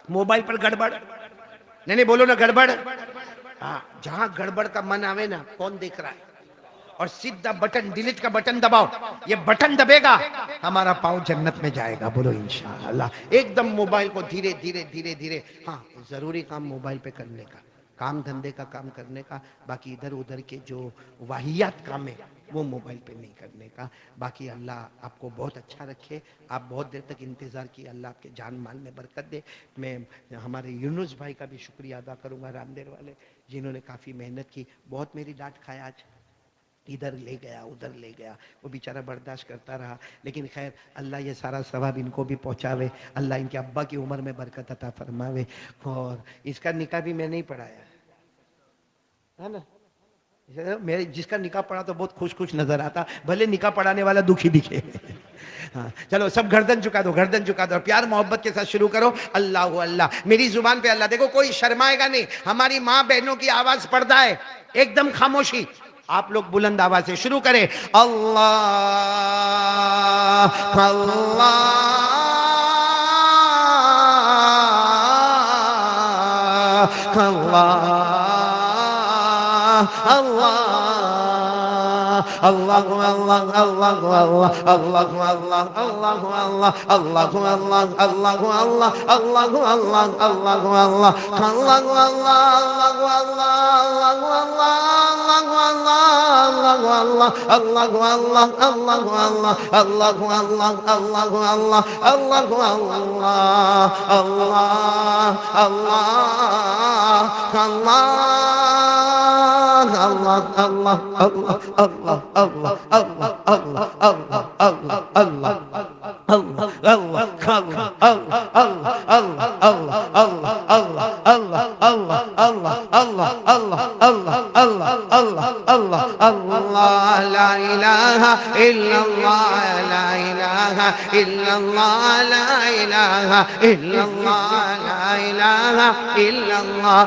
موبائل پر گڑبڑ نہیں بولو نا گڑبڑ۔ ہاں جہاں گڑبڑ کا من آوے نا، کون دیکھ رہا ہے؟ اور سیدھا بٹن، ڈیلیٹ کا بٹن دباؤ، یہ بٹن دبے گا ہمارا پاؤں جنت میں جائے گا، بولو انشاءاللہ۔ ایک دم موبائل کو دھیرے دھیرے دھیرے دھیرے، ہاں ضروری کام موبائل پہ کرنے کا، کام دھندے کا کام کرنے کا، باقی ادھر ادھر کے جو واہیات کام ہے وہ موبائل پہ نہیں کرنے کا۔ باقی اللہ آپ کو بہت اچھا رکھے، آپ بہت دیر تک انتظار کیے، اللہ آپ کے جان مال میں برکت دے۔ میں ہمارے یونس بھائی کا بھی شکریہ ادا کروں گا، رامدیر والے، جنہوں نے کافی محنت کی، بہت میری ڈانٹ کھایا آج، ادھر لے گیا ادھر لے گیا، وہ بیچارہ برداشت کرتا رہا، لیکن خیر اللہ یہ سارا ثواب ان کو بھی پہنچاوے، اللہ ان کے ابا کی عمر میں برکت عطا فرماوے۔ اور اس کا نکاح بھی میں نہیں پڑھایا ہے نا، میرے جس کا نکاح پڑھا تو بہت خوش نظر آتا، بھلے نکاح پڑھانے والا دکھی دکھے۔ ہاں چلو سب گردن جھکا دو، گردن جھکا دو، پیار محبت کے ساتھ شروع کرو، اللہ اللہ، میری زبان پہ اللہ، دیکھو کوئی شرمائے گا نہیں، ہماری ماں بہنوں کی آواز پردہ ہے، ایک دم خاموشی، آپ لوگ بلند آواز سے شروع کریں، اللہ اللہ اللہ اللہ الله الله الله الله الله الله الله الله الله الله الله الله الله الله الله الله لا إله إلا الله لا إله إلا الله لا إله إلا الله لا إله إلا الله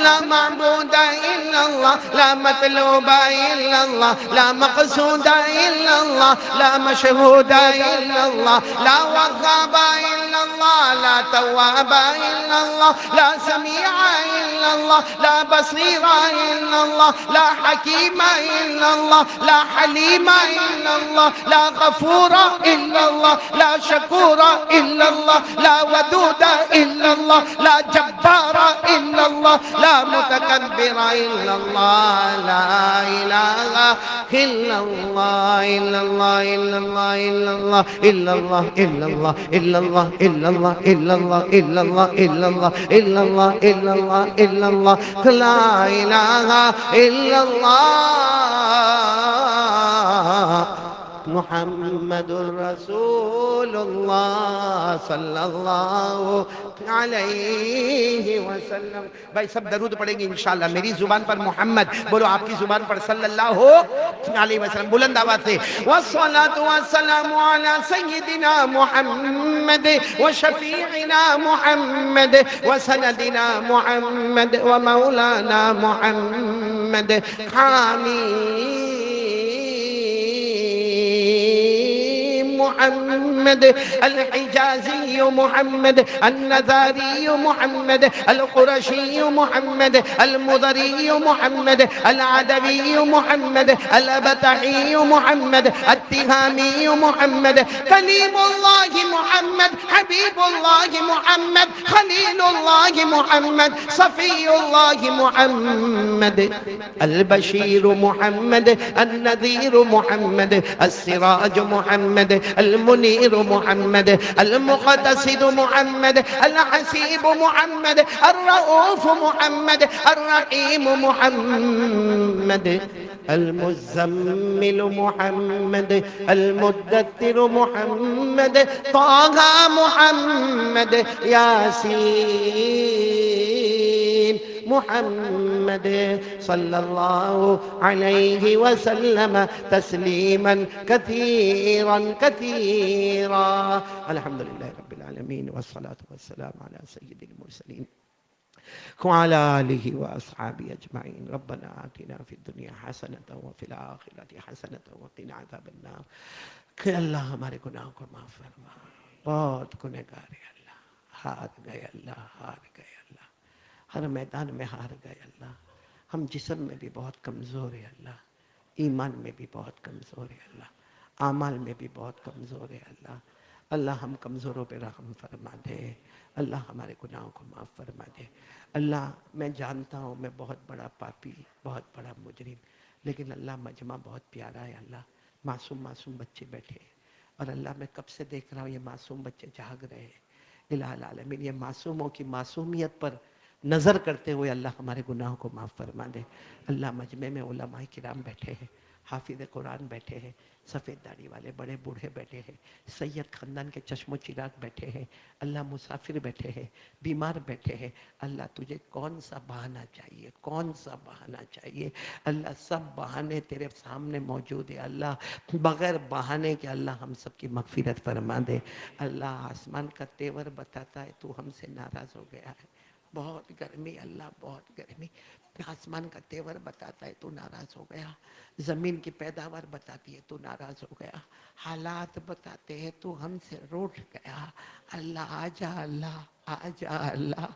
لا معبود إلا الله لا مطلوب إلا الله لا مقصود إلا الله لا مشهود إلا الله لا وهاب إلا الله لا تواب إلا الله لا سميع إلا الله لا بصير إلا الله لا حكيم إلا الله لا حليم إلا الله لا غفور إلا الله لا شكور إلا الله لا ودود إلا الله لا جبار إلا الله لا متكبر إلا الله لا إله إلا الله إلا الله إلا الله إلا الله إلا الله إلا الله إلا الله إلا الله إلا الله إلا الله إلا الله إلا الله إلا الله إلا الله لا إله إلا الله محمد رسول اللہ صلی اللہ علیہ وسلم. بھائی سب درود پڑھیں گے انشاءاللہ. میری زبان پر محمد بولو، آپ کی زبان پر صلی اللہ علیہ وسلم. بلند آواز سے والصلاة والسلام على سيدنا محمد وشفيعنا محمد وسندنا محمد ومولانا محمد حامين محمد الحجازي محمد النذاري محمد القرشي محمد المضري محمد العدوي محمد الأبتحي محمد التهامي محمد كليم الله محمد حبيب الله محمد خليل الله محمد صفي الله محمد البشير محمد النذير محمد السراج محمد المنير محمد المقتصد محمد الحسيب محمد الرؤوف محمد الرحيم محمد المزمل محمد المدثر محمد طه محمد ياسين محمد صلى الله عليه وسلم تسليما كثيرا كثيرا. الحمد لله رب العالمين والصلاة والسلام على سيد المرسلين وعلى آله وأصحابه أجمعين. ربنا آتنا في الدنيا حسنة وفي الآخرة حسنة وقنا عذاب النار. کہ اللہ ہمارے گناہوں کو معاف فرما. بہت گنہگار ہے اللہ، ہار گئے اللہ، ہار گئے اللہ، ہر میدان میں ہار گئے اللہ. ہم جسم میں بھی بہت کمزور ہے اللہ، ایمان میں بھی بہت کمزور ہے اللہ، اعمال میں بھی بہت کمزور ہے اللہ. اللہ ہم کمزوروں پہ رحم فرما دے. اللہ ہمارے گناہوں کو معاف فرما دے. اللہ میں جانتا ہوں میں بہت بڑا پاپی، بہت بڑا مجرم، لیکن اللہ مجمع بہت پیارا ہے اللہ. معصوم معصوم بچے بیٹھے ہیں اور اللہ میں کب سے دیکھ رہا ہوں یہ معصوم بچے جاگ رہے ہیں. الہ العالمین یہ معصوموں کی معصومیت پر نظر کرتے ہوئے اللہ ہمارے گناہوں کو معاف فرما دے. اللہ مجمع میں علماء کرام بیٹھے ہیں، حافظ قرآن بیٹھے ہیں، سفید داڑھی والے بڑے بوڑھے بیٹھے ہیں، سید خاندان کے چشم و چراغ بیٹھے ہیں، اللہ مسافر بیٹھے ہیں، بیمار بیٹھے ہیں. اللہ تجھے کون سا بہانہ چاہیے، کون سا بہانہ چاہیے؟ اللہ سب بہانے تیرے سامنے موجود ہے اللہ. بغیر بہانے کے اللہ ہم سب کی مغفرت فرما دے. اللہ آسمان کا تیور بتاتا ہے تو ہم سے ناراض ہو گیا ہے. بہت گرمی اللہ، بہت گرمی. آسمان کا تیور بتاتا ہے تو ناراض ہو گیا. زمین کی پیداوار بتاتی ہے تو ناراض ہو گیا. حالات بتاتے ہیں تو ہم سے روٹ گیا. اللہ آجا، اللہ آجا، اللہ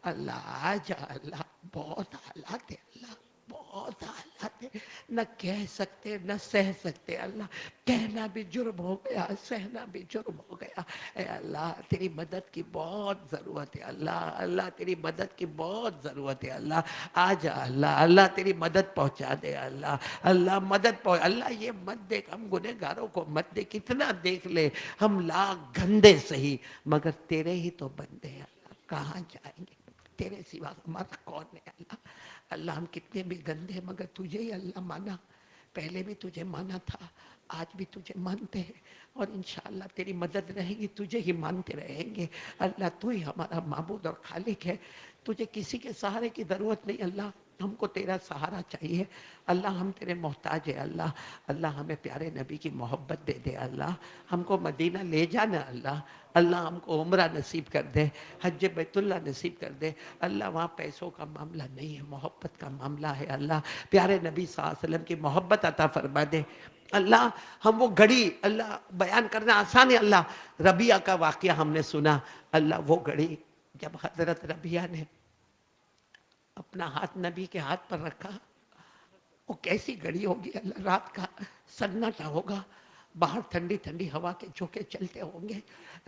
اللہ آجا اللہ. بہت حالات ہے اللہ، بہت بہت حالات ہے، نہ کہہ سکتے نہ سہ سکتے اللہ، کہنا بھی جرم ہو گیا، سہنا بھی جرم ہو گیا۔ اے اللہ تیری مدد کی بہت ضرورت ہے اللہ، اللہ تیری مدد کی بہت ضرورت ہے اللہ، آ جا اللہ، اللہ تیری مدد پہنچا دے اللہ، اللہ مدد پہنچ، اللہ یہ مت دیکھ، ہم گنہگاروں کو مت دیکھ، کتنا دیکھ لے ہم لاکھ گندے سہی مگر تیرے ہی تو بندے ہیں اللہ، کہاں جائیں گے تیرے سوا، ہمارا کون ہے اللہ؟ اللہ ہم کتنے بھی گندے ہیں مگر تجھے ہی اللہ مانا، پہلے بھی تجھے مانا تھا، آج بھی تجھے مانتے ہیں، اور انشاءاللہ تیری مدد رہے گی، تجھے ہی مانتے رہیں گے اللہ، تو ہی ہمارا معبود اور خالق ہے، تجھے کسی کے سہارے کی ضرورت نہیں اللہ، ہم کو تیرا سہارا چاہیے اللہ، ہم تیرے محتاج ہیں اللہ، اللہ ہمیں پیارے نبی کی محبت دے دے اللہ، ہم کو مدینہ لے جانا اللہ، اللہ ہم کو عمرہ نصیب کر دے، حج بیت اللہ نصیب کر دے اللہ، وہاں پیسوں کا معاملہ نہیں ہے، محبت کا معاملہ ہے اللہ، پیارے نبی صلی اللہ علیہ وسلم کی محبت عطا فرما دے اللہ، ہم وہ گھڑی اللہ بیان کرنا آسان ہے اللہ، ربیہ کا واقعہ ہم نے سنا اللہ، وہ گھڑی جب حضرت ربیہ نے اپنا ہاتھ نبی کے ہاتھ پر رکھا، وہ کیسی گھڑی ہوگی اللہ، رات کا سناٹا ہوگا، باہر ٹھنڈی ٹھنڈی ہوا کے جھونکے چلتے ہوں گے،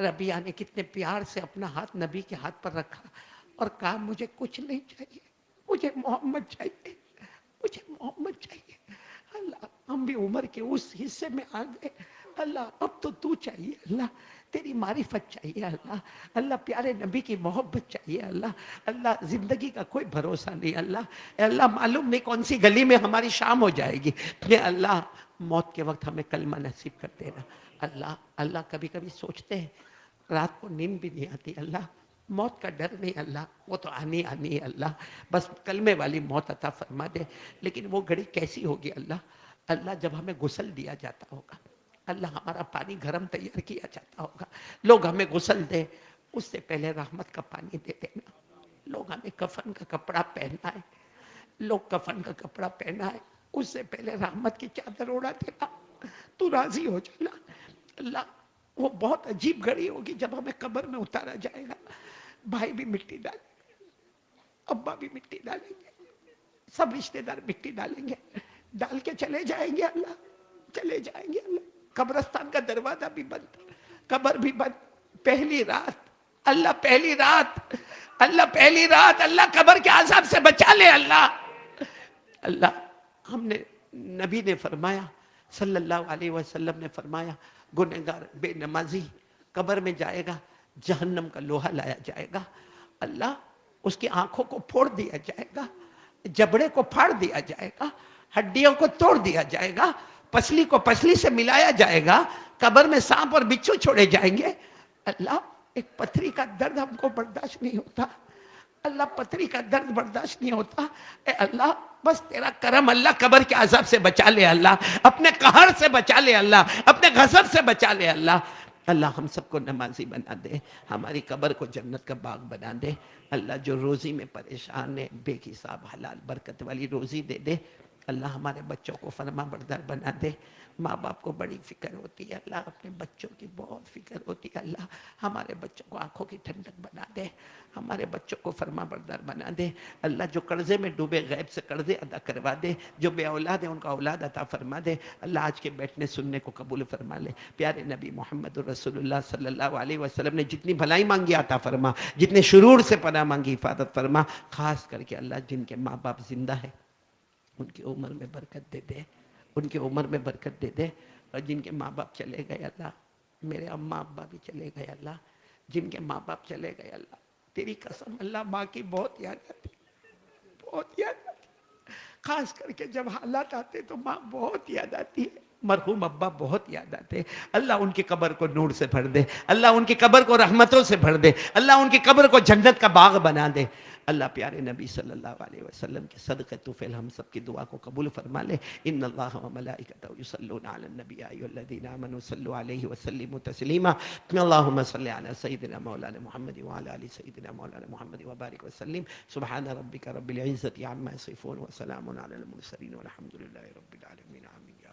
ربیہ نے کتنے پیار سے اپنا ہاتھ نبی کے ہاتھ پر رکھا اور کہا مجھے کچھ نہیں چاہیے، مجھے محمد چاہیے، مجھے محمد چاہیے اللہ، ہم بھی عمر کے اس حصے میں آ گئے اللہ، اب تو چاہیے اللہ، تیری معرفت چاہیے اللہ، اللہ پیارے نبی کی محبت چاہیے اللہ، اللہ زندگی کا کوئی بھروسہ نہیں اللہ، اے اللہ معلوم نہیں کون سی گلی میں ہماری شام ہو جائے گی، اے اللہ موت کے وقت ہمیں کلمہ نصیب کر دینا اللہ، اللہ کبھی کبھی سوچتے ہیں رات کو نیند بھی نہیں آتی اللہ، موت کا ڈر نہیں اللہ، وہ تو آنی ہے اللہ، بس کلمے والی موت عطا فرما دے، لیکن وہ گھڑی کیسی ہوگی اللہ، اللہ جب ہمیں غسل دیا جاتا ہوگا اللہ، ہمارا پانی گرم تیار کیا جاتا ہوگا، لوگ ہمیں غسل دے اس سے پہلے رحمت کا پانی دے دینا، لوگ ہمیں کفن کا کپڑا پہنا ہے، لوگ کفن کا کپڑا پہنا ہے اس سے پہلے رحمت کی چادر اڑا دینا، تو راضی ہو جانا اللہ، وہ بہت عجیب گھڑی ہوگی جب ہمیں قبر میں اتارا جائے گا، بھائی بھی مٹی ڈالیں گے، ابا بھی مٹی ڈالیں گے، سب رشتہ دار مٹی ڈالیں گے، ڈال کے چلے جائیں گے اللہ، چلے جائیں گے اللہ، قبرستان کا دروازہ بھی بند، قبر بھی بند، پہلی رات اللہ، پہلی رات اللہ، پہلی رات اللہ، قبر کے عذاب سے بچا لے اللہ، اللہ ہم نے نبی نے فرمایا صلی اللہ علیہ وسلم نے فرمایا گنہگار بے نمازی قبر میں جائے گا، جہنم کا لوہا لایا جائے گا اللہ، اس کی آنکھوں کو پھوڑ دیا جائے گا، جبڑے کو پھاڑ دیا جائے گا، ہڈیوں کو توڑ دیا جائے گا، پسلی کو پسلی سے ملایا جائے گا، قبر میں سانپ اور بچھو چھوڑے جائیں گے اللہ، ایک پتھری کا درد ہم کو برداشت نہیں ہوتا اللہ، پتھری کا درد برداشت نہیں ہوتا، اے اللہ بس تیرا کرم اللہ، قبر کے عذاب سے بچا لے اللہ، اپنے قہر سے بچا لے اللہ، اپنے غضب سے بچا لے اللہ، اللہ ہم سب کو نمازی بنا دے، ہماری قبر کو جنت کا باغ بنا دے اللہ، جو روزی میں پریشان ہے بے حساب حلال برکت والی روزی دے دے اللہ، ہمارے بچوں کو فرما بردار بنا دے، ماں باپ کو بڑی فکر ہوتی ہے اللہ، اپنے بچوں کی بہت فکر ہوتی ہے اللہ، ہمارے بچوں کو آنکھوں کی ٹھنڈک بنا دے، ہمارے بچوں کو فرما بردار بنا دے اللہ، جو قرضے میں ڈوبے غیب سے قرضے ادا کروا دے، جو بے اولاد ہیں ان کا اولاد عطا فرما دے اللہ، آج کے بیٹھنے سننے کو قبول فرما لے، پیارے نبی محمد رسول اللہ صلی اللہ علیہ وسلم نے جتنی بھلائی مانگی عطا فرما، جتنے شرور سے پناہ مانگی حفاظت فرما، خاص کر کے اللہ جن کے ماں باپ زندہ ہے ان کی عمر میں برکت دے دے، ان کی عمر میں برکت دے دے، اور جن کے ماں باپ چلے گئے اللہ، میرے اماں ابا بھی چلے گئے اللہ، جن کے ماں باپ چلے گئے اللہ، تیری قسم اللہ ماں کی بہت یاد آتی، بہت یاد آتی، خاص کر کے جب حالات آتے تو ماں بہت یاد آتی ہے، مرحوم ابا بہت یاد آتے، اللہ ان کی قبر کو نور سے بھر دے، اللہ ان کی قبر کو رحمتوں سے بھر دے، اللہ ان کی قبر کو جنت کا باغ بنا دے اللہ، پیارے نبی صلی اللہ علیہ وسلم کے صدقے طفیل ہم سب کی دعا کو قبول فرما لے، ان اللہ و ملائکتہ یصلون علی النبی یا ایھا الذین آمنوا صلوا علیہ وسلموا تسلیما، اللہم صل علی سیدنا مولانا محمد وعلی آل سیدنا مولانا محمد وبارک وسلم، سبحان ربک رب العزة عما یصفون وسلام علی المرسلین والحمد للہ رب العالمین، آمین۔